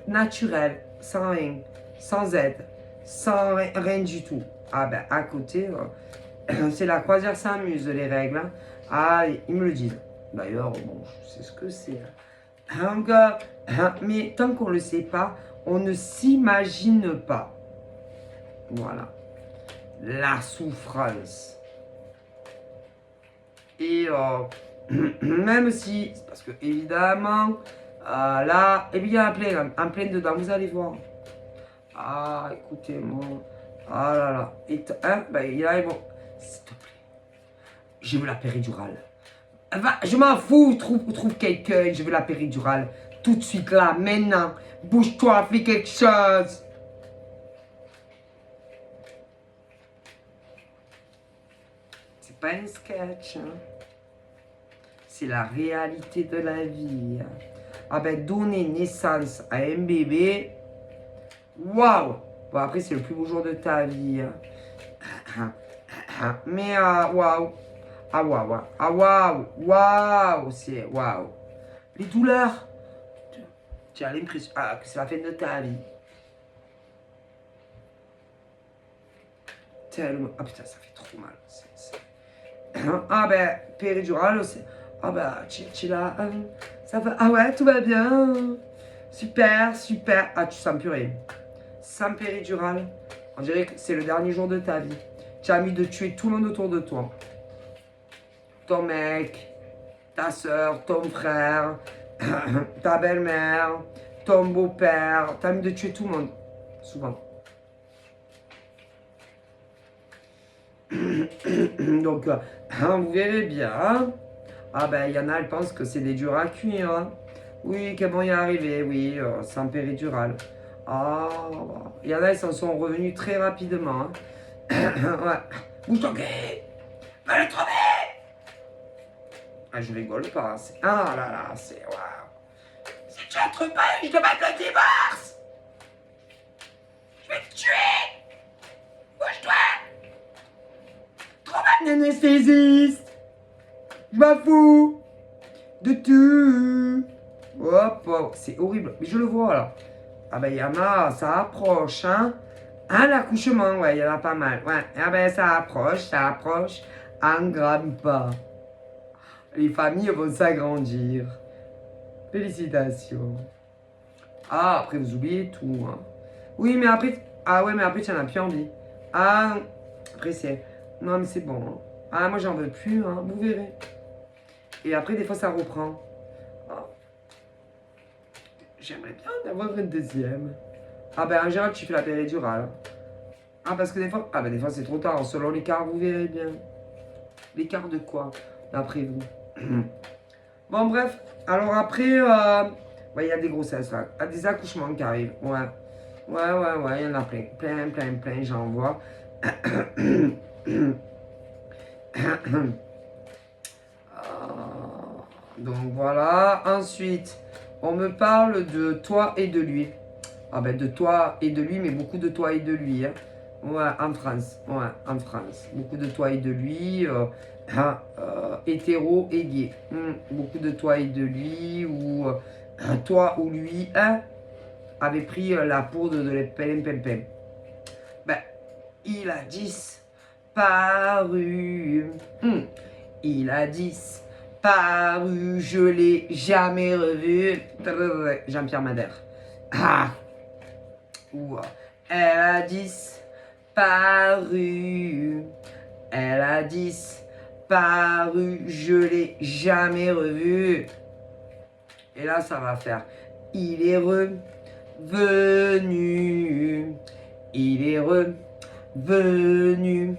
S1: naturel, sans rien, sans aide, sans rien du tout. Ah ben, à côté, c'est la croisière s'amuse, les règles. Hein. Ah, ils me le disent. D'ailleurs, bon, je sais ce que c'est. Mais tant qu'on ne le sait pas, on ne s'imagine pas. Voilà. La souffrance. Et même si, parce que évidemment, là, et bien en plein dedans, vous allez voir. Ah, écoutez-moi. Ah là là. Et il a bon. S'il te plaît. Je veux la péridurale. Je m'en fous, trouve quelqu'un, je veux la péridurale. Tout de suite là, maintenant. Bouge-toi, fais quelque chose. C'est pas un sketch, hein. C'est la réalité de la vie. Hein. Ah ben, donner naissance à un bébé, waouh! Bon, après, c'est le plus beau jour de ta vie. Hein. Mais, waouh! Ah, waouh! Ah, waouh! Waouh! C'est waouh! Les douleurs, tu as l'impression que c'est la fin de ta vie. tellement... Ah putain, ça fait trop mal. Ah ben, péridurale aussi. Ah ben, tu l'as... ça va... Ah ouais, tout va bien. Super, super. Ah, tu sens plus rien. Sans péridurale, on dirait que c'est le dernier jour de ta vie. Tu as envie de tuer tout le monde autour de toi. Ton mec, ta soeur, ton frère, ta belle-mère, ton beau-père. Tu as envie de tuer tout le monde, souvent. Donc, vous verrez bien. Ah ben, il y en a, elles pensent que c'est des durs à cuire. Hein. Oui, qu'elles vont y arriver, oui, sans péridurale. Ah, il y en a, ils s'en sont revenus très rapidement. Hein. Ouais. Boutongué, va le trouver. Ah, je rigole pas. Ah là là, c'est waouh. Si tu ne trouves pas, je demande le divorce. Je vais te tuer. Bouge-toi. Trouve un anesthésiste. Je m'en fous de tout. Hop, hop, c'est horrible. Mais je le vois là. Ah ben, il y en a, ça approche, hein. Ah, l'accouchement, ouais, il y en a pas mal. Ouais, ah ben, ça approche, en grand pas. Les familles vont s'agrandir. Félicitations. Ah, après, vous oubliez tout, hein. Oui, mais après... Ah ouais, mais après, tu n'en as plus envie. Ah, après, c'est... Non, mais c'est bon. Hein. Ah, moi, j'en veux plus, hein. Vous verrez. Et après, des fois, ça reprend. Ah. J'aimerais bien en avoir une deuxième. Ah ben, en général, tu fais la péridurale. Ah, parce que des fois... Ah ben, des fois, c'est trop tard. Selon l'écart, vous verrez bien. L'écart de quoi, d'après vous? Bon, bref. Alors après, ouais, il y a des grossesses, là. Des accouchements qui arrivent. Ouais. Ouais, il y en a plein. Plein, j'en vois. Donc voilà. Ensuite, on me parle de toi et de lui. Ah ben de toi et de lui, mais beaucoup de toi et de lui. Hein. Ouais, en France. Ouais, en France. Beaucoup de toi et de lui. Hétéro et gay. Beaucoup de toi et de lui. Ou toi ou lui avait pris la poudre de l'épelem-pem-pem. Ben, il a disparu. Il a disparu. Je l'ai jamais revu. Jean-Pierre Madère. Ah. Ou elle a disparu. Elle a disparu. Je l'ai jamais revu. Et là, ça va faire. Il est revenu. Il est revenu.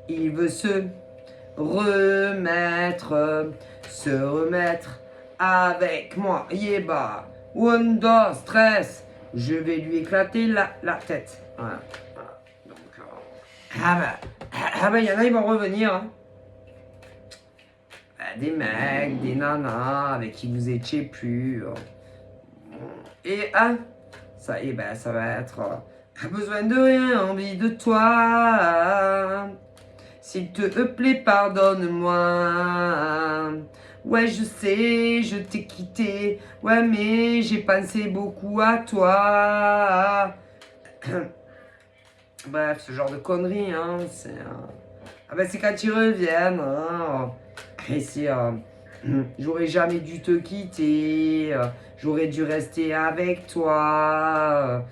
S1: Il veut se remettre avec moi. Yéba. Wonder, stress. Je vais lui éclater la tête. Voilà. Donc, ah ben, il y en a, ils vont revenir. Hein. Des mecs, des nanas avec qui vous étiez plus. Et ça, et ben, ça va être besoin de rien, envie de toi. S'il te plaît, pardonne-moi. Ouais, je sais, je t'ai quitté. Ouais, mais j'ai pensé beaucoup à toi. Bref, ce genre de conneries, hein. C'est ben, c'est quand ils reviennent. Hein. Et c'est... j'aurais jamais dû te quitter. J'aurais dû rester avec toi.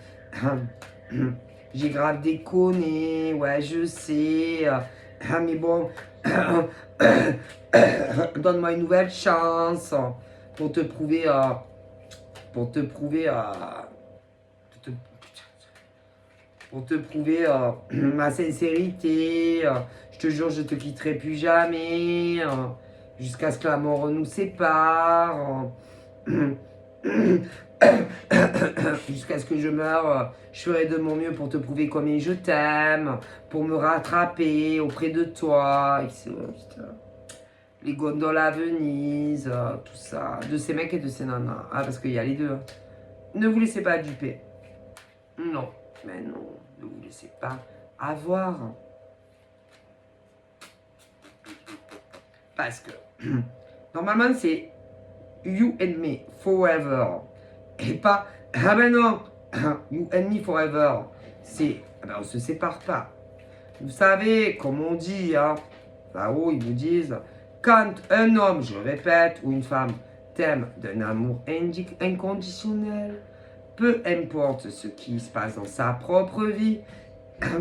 S1: J'ai grave déconné. Ouais, je sais. Mais bon... donne-moi une nouvelle chance pour te prouver ma sincérité. Je te jure, je te quitterai plus jamais jusqu'à ce que la mort nous sépare. Jusqu'à ce que je meure, je ferai de mon mieux pour te prouver combien je t'aime, pour me rattraper auprès de toi. Les gondoles à Venise, tout ça. De ces mecs et de ces nanas. Ah, parce qu'il y a les deux. Ne vous laissez pas duper. Non, mais non, ne vous laissez pas avoir. Parce que, normalement, c'est you and me forever. Et pas, ah ben non, you and me forever. C'est, ah ben on se sépare pas. Vous savez, comme on dit, hein, là-haut, ils vous disent, quand un homme, je répète, ou une femme t'aime d'un amour inconditionnel, peu importe ce qui se passe dans sa propre vie,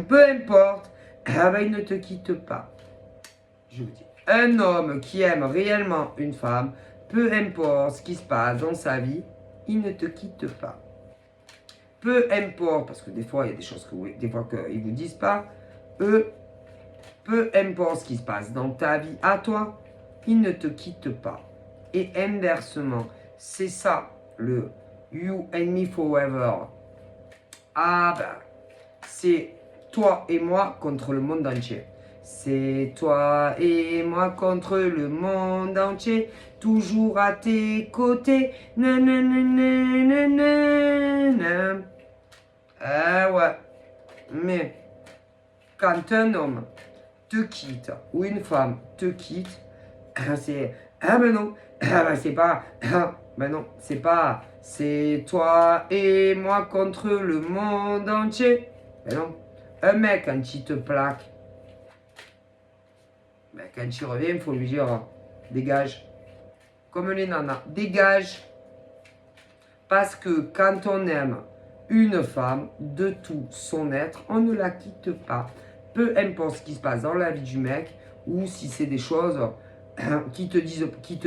S1: peu importe, il ne te quitte pas. Je vous dis, un homme qui aime réellement une femme, peu importe ce qui se passe dans sa vie, il ne te quitte pas. Peu importe, parce que des fois, il y a des choses qu'ils ne vous disent pas, peu importe ce qui se passe dans ta vie à toi, il ne te quitte pas. Et inversement, c'est ça le You and Me Forever. Ah ben, c'est toi et moi contre le monde entier. C'est toi et moi contre le monde entier, toujours à tes côtés. Nananana. Ah ouais, mais quand un homme te quitte ou une femme te quitte, c'est ah ben non, ah ben c'est pas, ah ben non, c'est pas, c'est toi et moi contre le monde entier. Ben non, un mec quand il te plaque, ben quand il revient, il faut lui dire dégage, comme les nanas, dégage, parce que quand on aime une femme de tout son être, on ne la quitte pas. Peu importe ce qui se passe dans la vie du mec, ou si c'est des choses qui te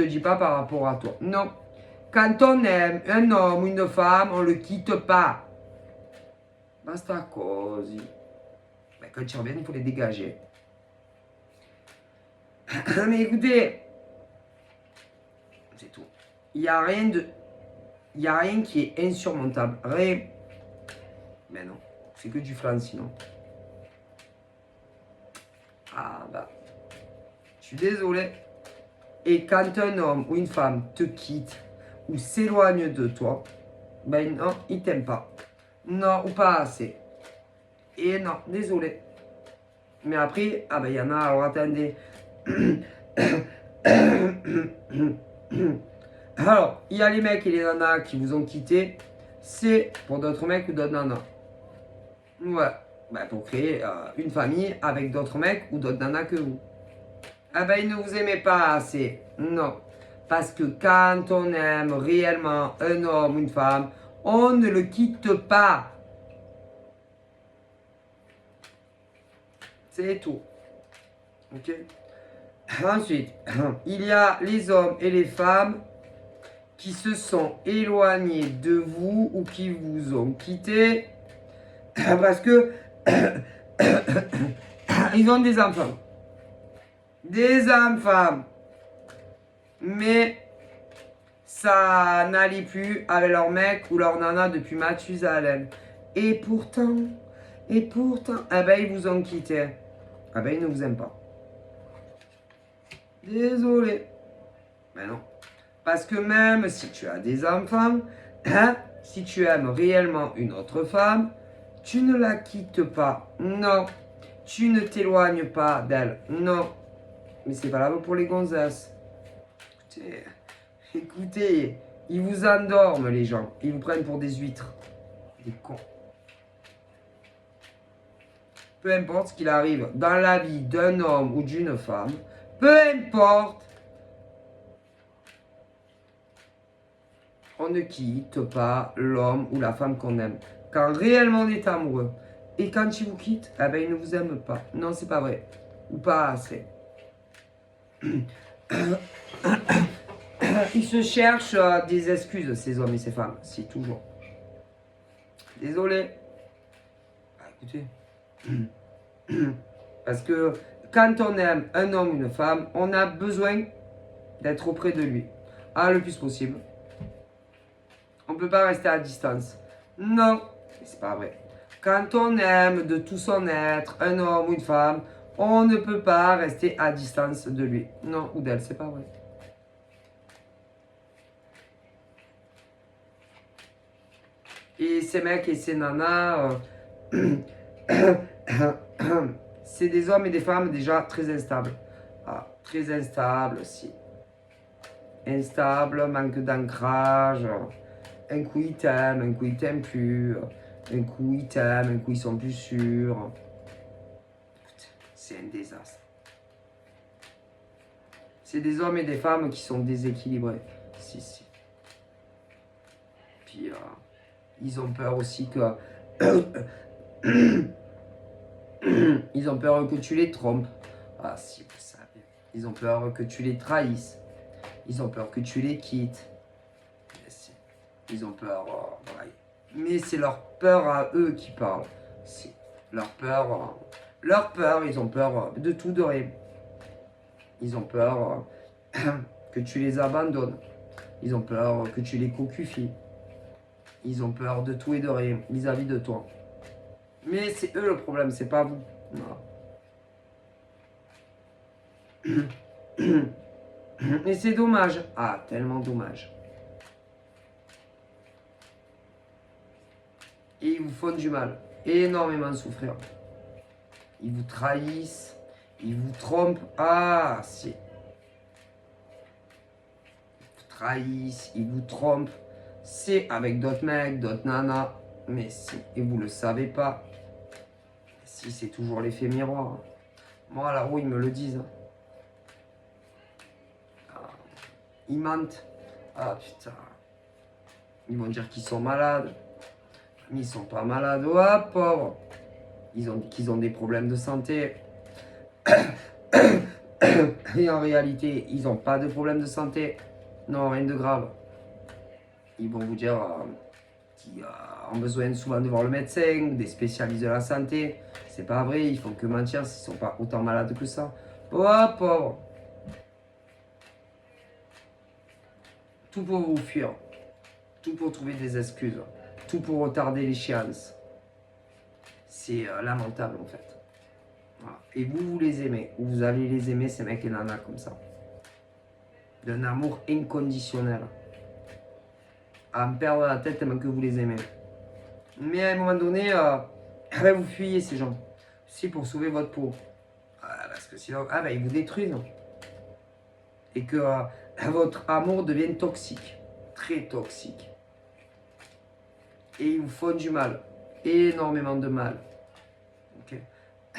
S1: dit pas par rapport à toi. Non. Quand on aime un homme ou une femme, on ne le quitte pas. Basta così. Ben, quand ils reviennent, il faut les dégager. Mais écoutez, c'est tout. Il n'y a rien qui est insurmontable. Rien. Mais non, c'est que du flan sinon. Ah bah, je suis désolé. Et quand un homme ou une femme te quitte ou s'éloigne de toi, ben non, il t'aime pas. Non, ou pas assez. Et non, désolé. Mais après, ah ben il y en a, alors attendez. Alors, il y a les mecs et les nanas qui vous ont quitté. C'est pour d'autres mecs ou d'autres nanas. Ouais, ben pour créer une famille avec d'autres mecs ou d'autres nanas que vous. Ah ben, il ne vous aimait pas assez. Non. Parce que quand on aime réellement un homme ou une femme, on ne le quitte pas. C'est tout. Ok. Ensuite, il y a les hommes et les femmes qui se sont éloignés de vous ou qui vous ont quitté parce que ils ont des enfants. Des enfants. Mais ça n'allait plus avec leur mec ou leur nana depuis Mathusalem. Et pourtant, eh ben ils vous ont quitté. Ah ben ils ne vous aiment pas. Désolé. Mais non. Parce que même si tu as des enfants, si tu aimes réellement une autre femme, tu ne la quittes pas. Non. Tu ne t'éloignes pas d'elle. Non. Mais c'est valable pour les gonzesses. Écoutez, ils vous endorment les gens. Ils vous prennent pour des huîtres. Des cons. Peu importe ce qu'il arrive dans la vie d'un homme ou d'une femme, peu importe, on ne quitte pas l'homme ou la femme qu'on aime. Quand réellement on est amoureux. Et quand il vous quitte, eh ben, il ne vous aime pas. Non, c'est pas vrai. Ou pas assez. Ils se cherchent des excuses, ces hommes et ces femmes. Si, toujours. Désolé. Ah, écoutez. Parce que quand on aime un homme ou une femme, on a besoin d'être auprès de lui. Le plus possible. On ne peut pas rester à distance. Non, c'est pas vrai. Quand on aime de tout son être un homme ou une femme, on ne peut pas rester à distance de lui. Non, ou d'elle, c'est pas vrai. Et ces mecs et ces nanas, c'est des hommes et des femmes déjà très instables. Très instables, si. Instables, manque d'ancrage. Un coup ils t'aiment, un coup ils t'aiment plus. Un coup ils t'aiment, un coup ils sont plus sûrs. c'est un désastre. C'est des hommes et des femmes qui sont déséquilibrés. Si. Puis, ils ont peur aussi que... ils ont peur que tu les trompes. Ah, si, vous savez. Ils ont peur que tu les trahisses. Ils ont peur que tu les quittes. Ils ont peur. Voilà. Mais c'est leur peur à eux qui parlent. C'est leur peur. Leur peur, ils ont peur de tout, de rien. Ils ont peur que tu les abandonnes. Ils ont peur que tu les cocufies. Ils ont peur de tout et de rien vis-à-vis de toi. Mais c'est eux le problème, c'est pas vous. Non. Et c'est dommage. Ah, tellement dommage. Et ils vous font du mal. Énormément souffrir. Ils vous trahissent. Ils vous trompent. Ah, si. Ils vous trahissent. Ils vous trompent. C'est avec d'autres mecs, d'autres nanas. Mais si. Et vous le savez pas. Si, c'est toujours l'effet miroir. Moi, là où ils me le disent. Ils mentent. Ah putain. Ils vont dire qu'ils sont malades. Mais ils sont pas malades. Oh pauvre. Qu'ils ont des problèmes de santé. Et en réalité, ils n'ont pas de problème de santé. Non, rien de grave. Ils vont vous dire qu'ils ont besoin souvent de voir le médecin, des spécialistes de la santé. C'est pas vrai, ils font que mentir, ils sont pas autant malades que ça. Oh pauvre. Tout pour vous fuir. Tout pour trouver des excuses. Tout pour retarder l'échéance. C'est lamentable en fait. Voilà. Et vous les aimez. Ou vous allez les aimer, ces mecs et nanas comme ça. D'un amour inconditionnel. À me perdre la tête tellement que vous les aimez. Mais à un moment donné, vous fuyez ces gens. C'est pour sauver votre peau. Parce que sinon, ils vous détruisent. Et que votre amour devienne toxique. Très toxique. Et ils vous font du mal. Énormément de mal. Okay.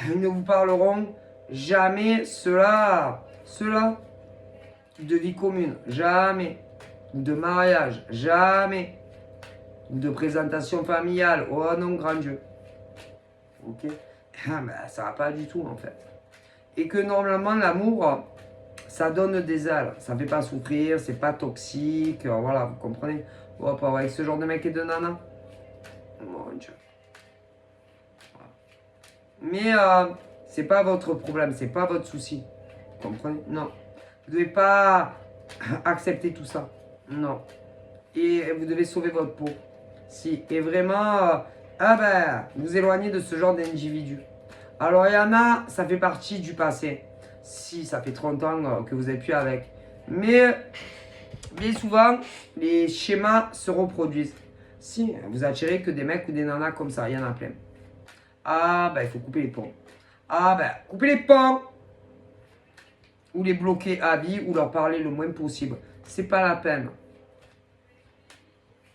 S1: Ils ne vous parleront jamais cela de vie commune. Jamais. Ou de mariage. Jamais. Ou de présentation familiale. Oh non, grand Dieu. Ok. Ça va pas du tout en fait. Et que normalement l'amour, ça donne des ailes. Ça fait pas souffrir, c'est pas toxique. Voilà, vous comprenez. Oh, pas avec ce genre de mec et de nana. Mon Dieu. Mais c'est pas votre problème, c'est pas votre souci. Vous comprenez? Non. Vous devez pas accepter tout ça. Non. Et vous devez sauver votre peau. Si. Et vraiment, vous éloignez de ce genre d'individu. Alors il y en a, ça fait partie du passé. Si, ça fait 30 ans que vous n'êtes plus avec. Mais souvent, les schémas se reproduisent. Si, vous attirez que des mecs ou des nanas comme ça, il y en a plein. Il faut couper les ponts. Couper les ponts. Ou les bloquer à vie, ou leur parler le moins possible. C'est pas la peine.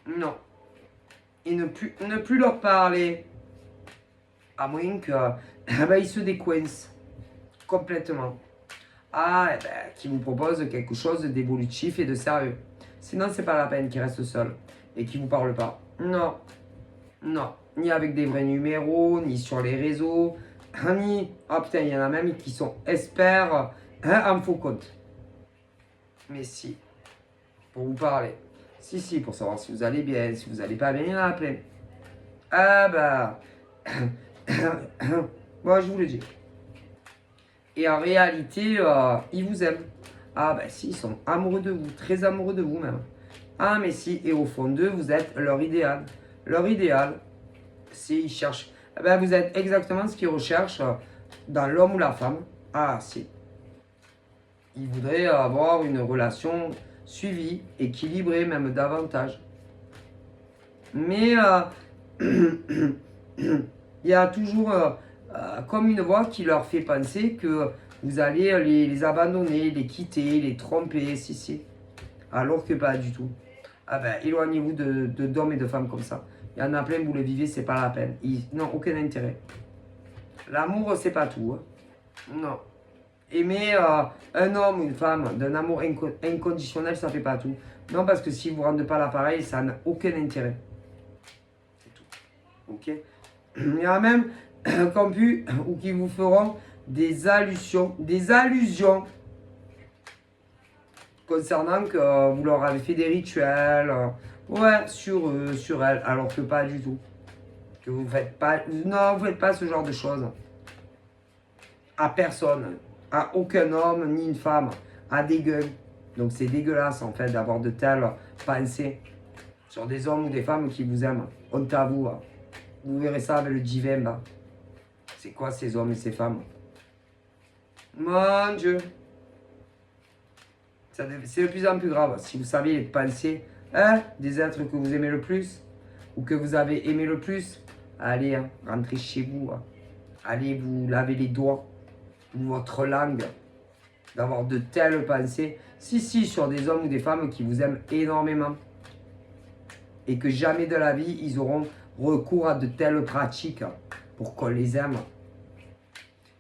S1: Non. Et ne plus leur parler. À moins que ils se décoincent. Complètement. Qui vous propose quelque chose d'évolutif et de sérieux. Sinon, c'est pas la peine qu'ils restent seuls et qu'ils vous parlent pas. Non. Non. Ni avec des vrais numéros, ni sur les réseaux, ni... il y en a même qui sont experts en faux compte. Mais si. Pour vous parler. Si, pour savoir si vous allez bien, si vous allez pas bien, il y en a plein. Moi, je vous le dis. Et en réalité, ils vous aiment. Si, ils sont amoureux de vous, très amoureux de vous même. Mais si, et au fond d'eux, vous êtes leur idéal. Leur idéal, c'est ils cherchent. Vous êtes exactement ce qu'ils recherchent dans l'homme ou la femme. Si. Ils voudraient avoir une relation suivie, équilibrée, même davantage. Mais il y a toujours comme une voix qui leur fait penser que vous allez les abandonner, les quitter, les tromper, si. Alors que pas du tout. Éloignez-vous d'hommes et de femmes comme ça. Il y en a plein, vous le vivez, c'est pas la peine. Ils n'ont aucun intérêt. L'amour, c'est pas tout. Non. Aimer un homme ou une femme d'un amour inconditionnel, ça fait pas tout. Non, parce que si vous ne rendez pas l'appareil, ça n'a aucun intérêt. C'est tout. Ok. Il y en a même qui ont pu ou qui vous feront des allusions concernant que vous leur avez fait des rituels, ouais, sur eux, sur elles, alors que pas du tout. Que vous faites pas, non, vous faites pas ce genre de choses. À personne, à aucun homme ni une femme, à des gueules. Donc c'est dégueulasse en fait d'avoir de telles pensées sur des hommes ou des femmes qui vous aiment. Honte à vous. Vous verrez ça avec le divin. Bah. C'est quoi ces hommes et ces femmes? Mon Dieu. C'est de plus en plus grave. Si vous saviez les pensées des êtres que vous aimez le plus ou que vous avez aimé le plus, allez, rentrez chez vous. Allez vous laver les doigts ou votre langue d'avoir de telles pensées. Si, sur des hommes ou des femmes qui vous aiment énormément. Et que jamais de la vie, ils auront recours à de telles pratiques pour qu'on les aime.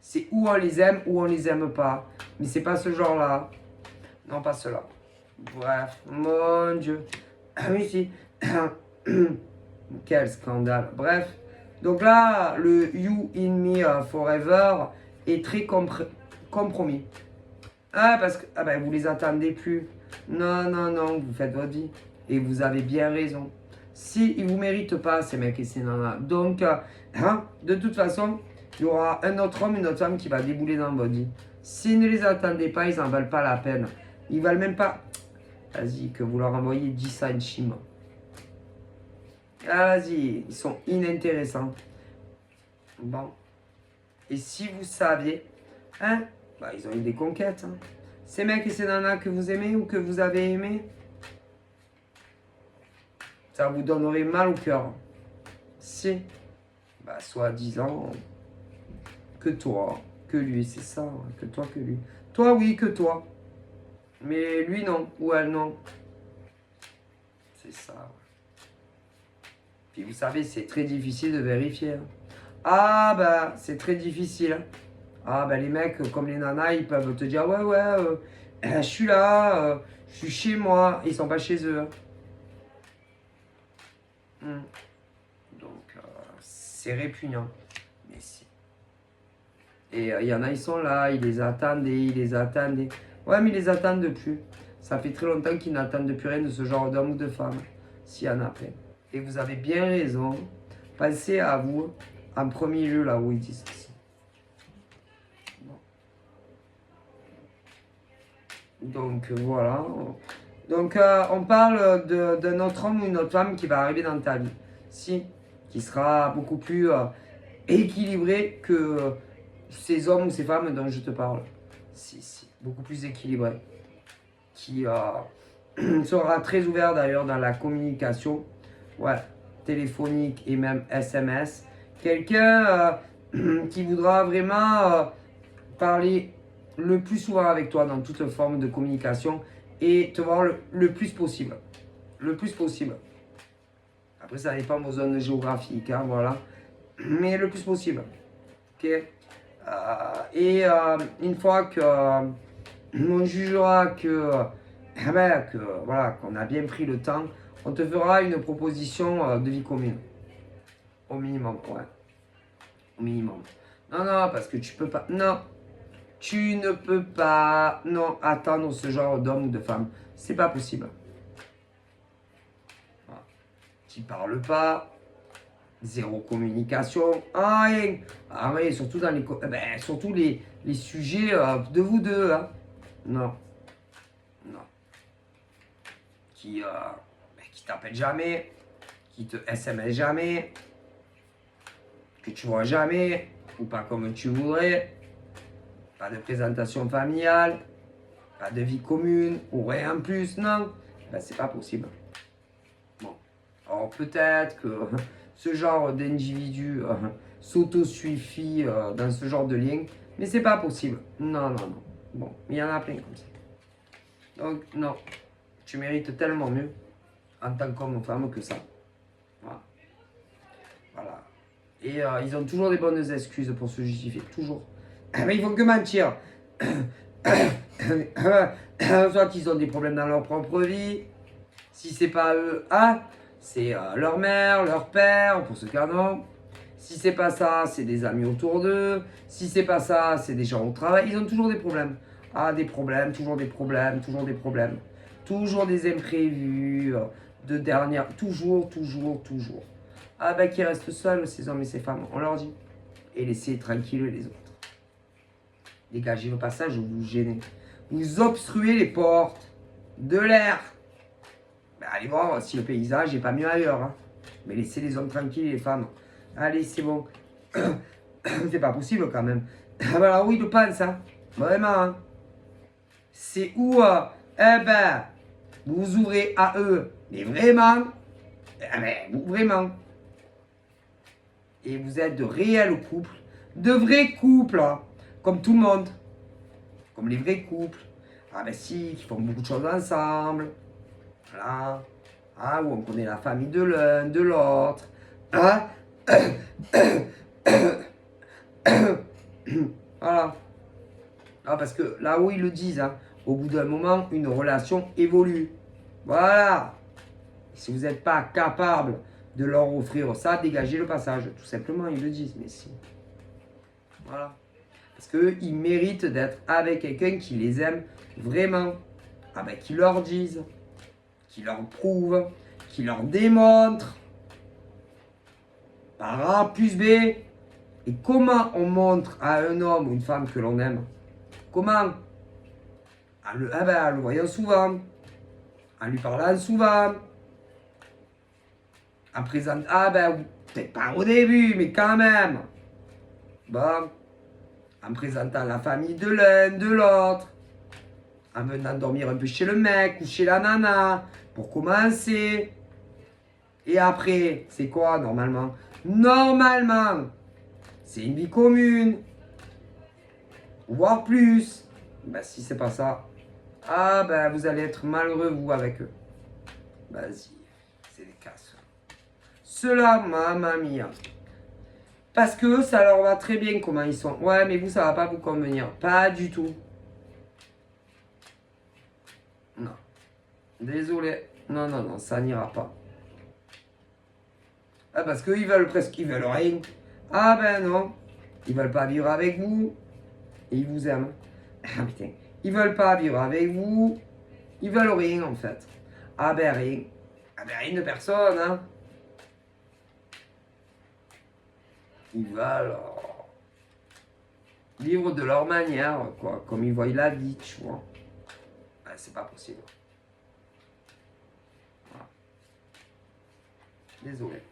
S1: C'est où on les aime ou on les aime pas. Mais c'est pas ce genre-là. Non, pas cela. Bref, mon Dieu. Ah oui, si. Quel scandale. Bref. Donc là, le You in Me Forever est très compromis. Ah, parce que ben, vous les attendez plus. Non, vous faites votre vie. Et vous avez bien raison. Si ils ne vous méritent pas, ces mecs et ces nanas. Donc, de toute façon, il y aura un autre homme, une autre femme qui va débouler dans votre vie. S'ils ne les attendez pas, ils n'en valent pas la peine. Ils valent même pas. Vas-y, que vous leur envoyez 10 centimes. Ah, vas-y, ils sont inintéressants. Bon. Et si vous saviez, bah, ils ont eu des conquêtes. Ces mecs et ces nanas que vous aimez ou que vous avez aimé, ça vous donnerait mal au cœur. Si, bah, soi-disant, que toi, que lui, c'est ça, que toi, que lui. Toi, oui, que toi. Mais lui, non, ou elle, non. C'est ça. Puis vous savez, c'est très difficile de vérifier. Ah, bah, c'est très difficile. Ah, bah, les mecs, comme les nanas, ils peuvent te dire, ouais, je suis là, je suis chez moi. Ils sont pas chez eux. Donc, c'est répugnant. Mais si. Et il y en a, ils sont là, ils les attendent. Ouais, mais ils les attendent plus. Ça fait très longtemps qu'ils n'attendent plus rien de ce genre d'homme ou de femme. S'il y en a plein. Et vous avez bien raison. Pensez à vous en premier lieu là où ils disent ça. Bon. Donc voilà. Donc on parle d'un autre homme ou une autre femme qui va arriver dans ta vie. Si, qui sera beaucoup plus équilibré que ces hommes ou ces femmes dont je te parle. Si, beaucoup plus équilibré. Qui sera très ouvert d'ailleurs dans la communication. Ouais, téléphonique et même SMS. Quelqu'un qui voudra vraiment parler le plus souvent avec toi dans toute forme de communication et te voir le plus possible. Le plus possible. Après, ça dépend de vos zones géographiques, hein, voilà. Mais le plus possible. Ok. Et une fois que on jugera voilà, qu'on a bien pris le temps, on te fera une proposition de vie commune. Au minimum, ouais. Au minimum. Non, parce que tu peux pas. Non, tu ne peux pas attendre ce genre d'homme ou de femme. C'est pas possible. Voilà. Tu parles pas. Zéro communication. Rien. Surtout dans les sujets de vous deux. Hein. Non. Qui t'appelle jamais. Qui te SMS jamais. Que tu vois jamais. Ou pas comme tu voudrais. Pas de présentation familiale. Pas de vie commune. Ou rien en plus. Non. C'est pas possible. Bon. Alors peut-être que ce genre d'individu s'auto-suffit dans ce genre de lien. Mais c'est pas possible. Non. Bon, il y en a plein comme ça. Donc, non. Tu mérites tellement mieux en tant qu'homme ou femme que ça. Voilà. Et ils ont toujours des bonnes excuses pour se justifier. Toujours. Mais ils font que mentir. Soit ils ont des problèmes dans leur propre vie. Si c'est pas eux, c'est leur mère, leur père, pour ceux qui en ont. Si c'est pas ça, c'est des amis autour d'eux. Si c'est pas ça, c'est des gens au travail. Ils ont toujours des problèmes. Des problèmes, toujours des problèmes, toujours des problèmes. Toujours des imprévus, de dernière. Toujours. Qui restent seuls, ces hommes et ces femmes, on leur dit. Et laissez tranquilles les autres. Dégagez le passage, vous gênez. Vous obstruez les portes de l'air. Allez voir si le paysage n'est pas mieux ailleurs. Hein. Mais laissez les hommes tranquilles et les femmes. Allez, c'est bon. C'est pas possible quand même. Alors oui, je pense, hein. Vraiment. Hein. C'est où, vous ouvrez à eux. Mais vraiment. Vraiment. Et vous êtes de réels couples. De vrais couples. Hein. Comme tout le monde. Comme les vrais couples. Si, qui font beaucoup de choses ensemble. Voilà. Où on connaît la famille de l'un, de l'autre. Voilà. Parce que là où ils le disent, au bout d'un moment, une relation évolue. Voilà. Si vous n'êtes pas capable de leur offrir ça, dégagez le passage. Tout simplement, ils le disent. Mais si. Voilà. Parce qu'eux, ils méritent d'être avec quelqu'un qui les aime vraiment. Qui leur dise, qui leur prouve, qui leur démontre. Par A plus B. Et comment on montre à un homme ou une femme que l'on aime? Comment? En le voyant souvent. En lui parlant souvent. En présentant, peut-être pas au début, mais quand même. Bon. En présentant la famille de l'un, de l'autre. En venant dormir un peu chez le mec ou chez la nana. Pour commencer. Et après, c'est quoi normalement? Normalement, c'est une vie commune. Voire plus. Si c'est pas ça, vous allez être malheureux vous avec eux. Vas-y, c'est des casses. Cela, mamma mia. Parce que ça leur va très bien comment ils sont. Ouais, mais vous, ça va pas vous convenir. Pas du tout. Non. Désolé. Non, ça n'ira pas. Parce qu'ils veulent ils veulent rien. Non. Ils veulent pas vivre avec vous. Et ils vous aiment. Putain. Ils veulent pas vivre avec vous. Ils veulent rien en fait. Rien. Rien de personne, hein. Ils veulent vivre de leur manière, quoi. Comme ils voient la vie, tu vois. C'est pas possible. Voilà. Désolé.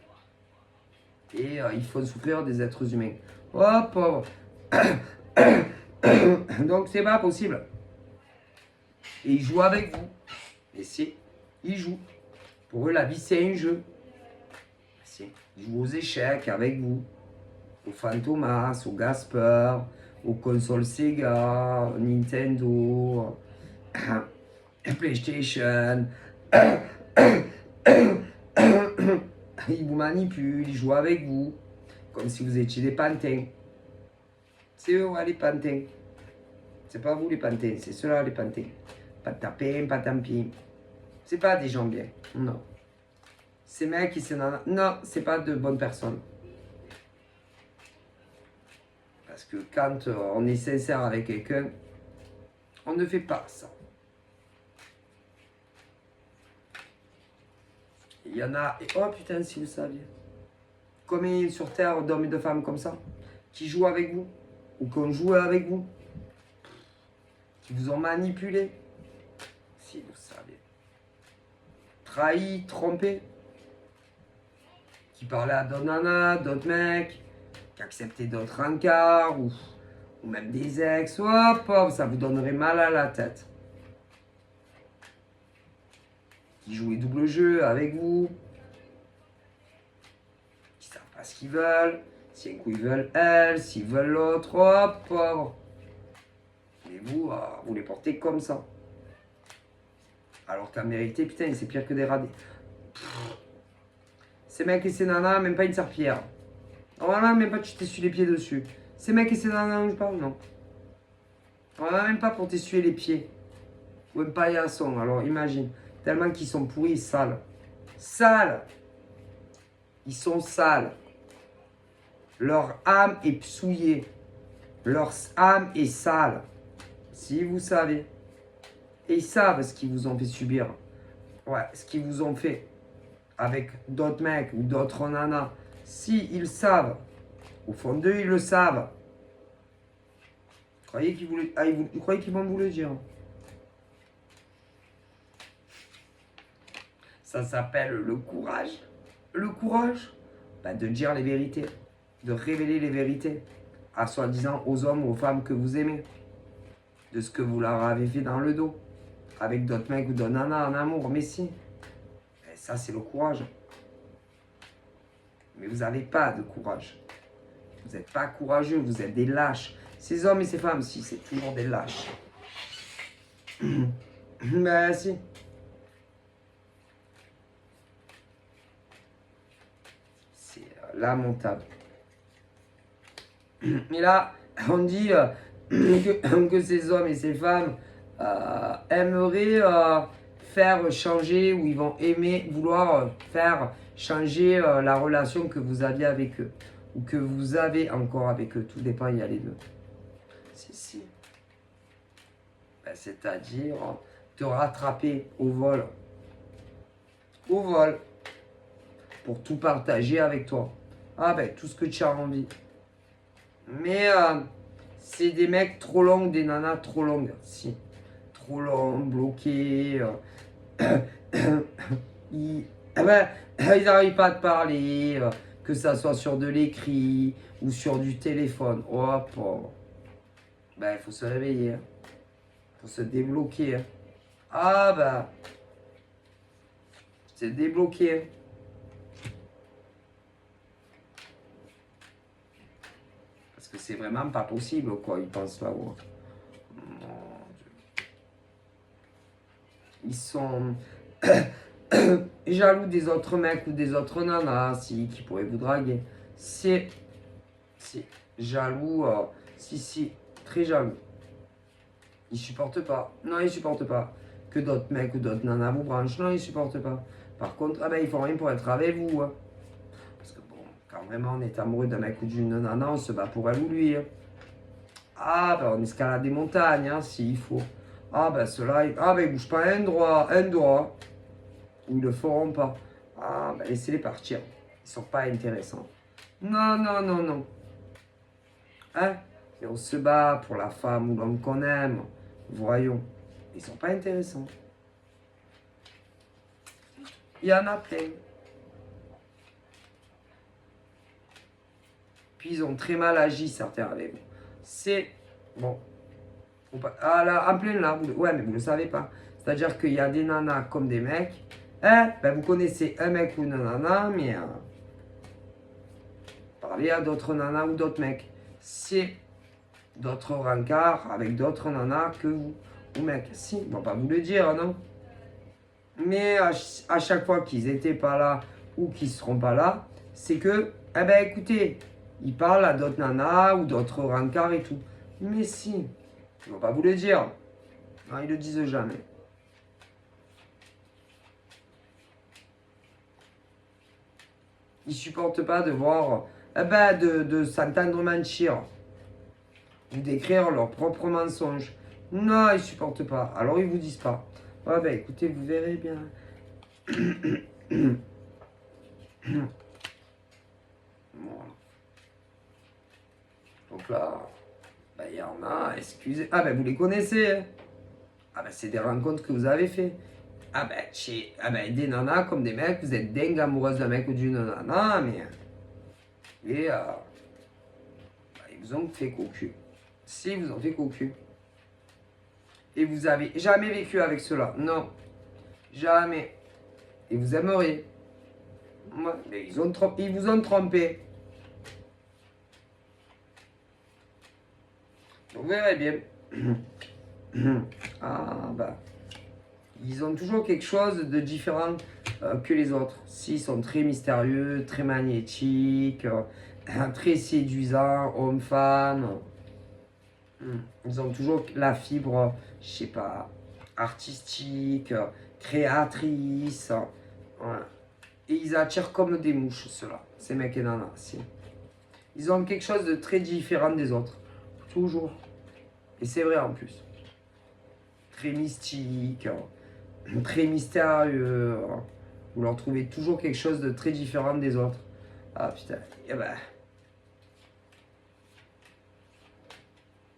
S1: Et ils font souffrir des êtres humains. Oh, pauvre. Donc, c'est pas possible. Et ils jouent avec vous. Et ils jouent. Pour eux, la vie, c'est un jeu. Ils jouent aux échecs avec vous. Au Fantomas, au Gasper, aux consoles Sega, Nintendo, PlayStation. Ils vous manipulent, ils jouent avec vous. Comme si vous étiez des pantins. C'est eux, les pantins. C'est pas vous les pantins, c'est ceux-là les pantins. Pas de tapin, pas de tampin. C'est pas des gens bien. Non. Ces mecs qui non, c'est pas de bonnes personnes. Parce que quand on est sincère avec quelqu'un, on ne fait pas ça. Il y en a, et oh putain, si vous saviez. Combien sur Terre d'hommes et de femmes comme ça, qui jouent avec vous, ou qui ont joué avec vous, qui vous ont manipulé, si vous saviez. Trahi, trompé, qui parlaient à d'autres nanas, d'autres mecs, qui acceptaient d'autres rencarts, ou même des ex, oh pauvre, ça vous donnerait mal à la tête. Qui jouaient double jeu avec vous, qui savent pas ce qu'ils veulent, si un coup ils veulent elle, s'ils veulent l'autre, oh pauvre. Mais vous, vous les portez comme ça. Alors qu'en vérité, putain, c'est pire que des radis. Ces mecs et ces nanas, même pas une serpillière. Normalement, même pas tu t'essuies les pieds dessus. Ces mecs et ces nanas dont je parle, non. On n'en a même pas pour t'essuyer les pieds. Ou un paillasson, alors imagine. Tellement qu'ils sont pourris et sales. Sales. Ils sont sales. Leur âme est souillée. Leur âme est sale. Si vous savez. Et ils savent ce qu'ils vous ont fait subir. Ouais, ce qu'ils vous ont fait. Avec d'autres mecs ou d'autres nanas. Si, ils savent. Au fond d'eux, ils le savent. Vous croyez qu'ils vont vous le dire? Ça s'appelle le courage. Le courage, bah, de dire les vérités. De révéler les vérités. À soi-disant aux hommes ou aux femmes que vous aimez. De ce que vous leur avez fait dans le dos. Avec d'autres mecs ou d'autres nanas en amour. Mais si. Et ça, c'est le courage. Mais vous n'avez pas de courage. Vous n'êtes pas courageux, vous êtes des lâches. Ces hommes et ces femmes, si, c'est toujours des lâches. Ben si. C'est lamentable. Mais là, on dit que ces hommes et ces femmes aimeraient faire changer, ou ils vont vouloir faire changer la relation que vous aviez avec eux. Ou que vous avez encore avec eux. Tout dépend, il y a les deux. Si. Ben, c'est-à-dire te rattraper au vol. Au vol. Pour tout partager avec toi. Ah ben, tout ce que tu as envie. Mais c'est des mecs trop longs, des nanas trop longues. Si. Trop longs, bloqués. Ils n'arrivent pas à te parler. Que ça soit sur de l'écrit ou sur du téléphone. Hop. Ben, il faut se réveiller. Il faut se débloquer. Ah bah. C'est débloqué. Parce que c'est vraiment pas possible, quoi, ils pensent là-haut. Ils sont jaloux des autres mecs ou des autres nanas, qui pourraient vous draguer. C'est jaloux, si, très jaloux. Ils supportent pas. Non, ils supportent pas. Que d'autres mecs ou d'autres nanas vous branchent. Non, ils supportent pas. Par contre, ils font rien pour être avec vous. Hein. Parce que bon, quand vraiment on est amoureux d'un mec ou d'une nana, on se bat pour elle ou lui. Hein. Ah, ben on escalade des montagnes, hein, s'il faut. Ah, ben ceux-là, ils bougent pas un doigt. Ou ils le feront pas. Ah, ben laissez-les partir. Ils sont pas intéressants. Non. Hein? Et on se bat pour la femme ou l'homme qu'on aime. Voyons. Ils sont pas intéressants. Il y en a plein. Puis ils ont très mal agi, certains avec vous. C'est... Bon. Ah là, en plein là. Ouais, mais vous le savez pas. C'est-à-dire qu'il y a des nanas comme des mecs. Hein? Ben vous connaissez un mec ou une nana, mais... parlez à d'autres nanas ou d'autres mecs. C'est d'autres rencarts avec d'autres nanas que vous. Ou mecs. Si, ils vont pas vous le dire, non? Mais à chaque fois qu'ils étaient pas là ou qu'ils seront pas là, c'est que, écoutez, ils parlent à d'autres nanas ou d'autres rencarts et tout. Mais si, ils vont pas vous le dire. Non, ils le disent jamais. Ils supportent pas de voir, de s'entendre mentir. Ou d'écrire leurs propres mensonges. Non, ils supportent pas. Alors ils vous disent pas. Ouais, écoutez, vous verrez bien. Voilà. Donc là, il y en a, excusez. Vous les connaissez. Hein. C'est des rencontres que vous avez fait. Des nanas comme des mecs, vous êtes dingue amoureuse d'un mec ou d'une nana, mais. Et ils vous ont fait cocu. Si, ils vous ont fait cocu. Et vous avez jamais vécu avec cela. Non. Jamais. Et vous aimeriez. Mais ils vous ont trompé. Vous verrez bien. Ils ont toujours quelque chose de différent que les autres. S'ils sont très mystérieux, très magnétiques, très séduisants, hommes-femmes. Ils ont toujours la fibre, je sais pas, artistique, créatrice. Voilà. Et ils attirent comme des mouches, ceux-là, ces mecs et nanas. Ils ont quelque chose de très différent des autres. Toujours. Et c'est vrai en plus. Très mystique, très mystérieux. Vous leur trouvez toujours quelque chose de très différent des autres. Ah putain. Et ben,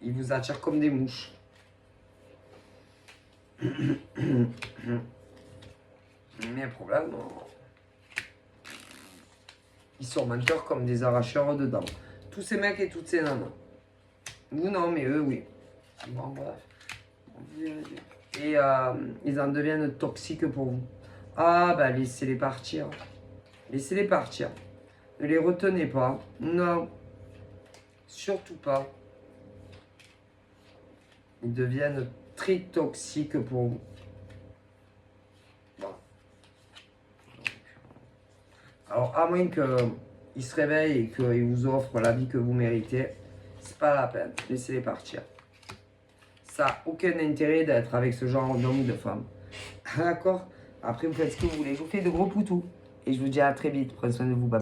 S1: ils vous attirent comme des mouches. Mais le problème, ils sont menteurs comme des arracheurs de dents. Tous ces mecs et toutes ces nanas. Vous non, mais eux oui. Bon, bref. Et ils en deviennent toxiques pour vous. Ah bah laissez-les partir. Laissez-les partir. Ne les retenez pas. Non. Surtout pas. Ils deviennent très toxiques pour vous. Bon. Alors à moins qu'ils se réveillent et qu'ils vous offrent la vie que vous méritez, c'est pas la peine. Laissez-les partir. Ça n'a aucun intérêt d'être avec ce genre d'homme ou de femme. D'accord? Après, vous faites ce que vous voulez. Je vous fais de gros poutous. Et je vous dis à très vite. Prenez soin de vous. Bye bye.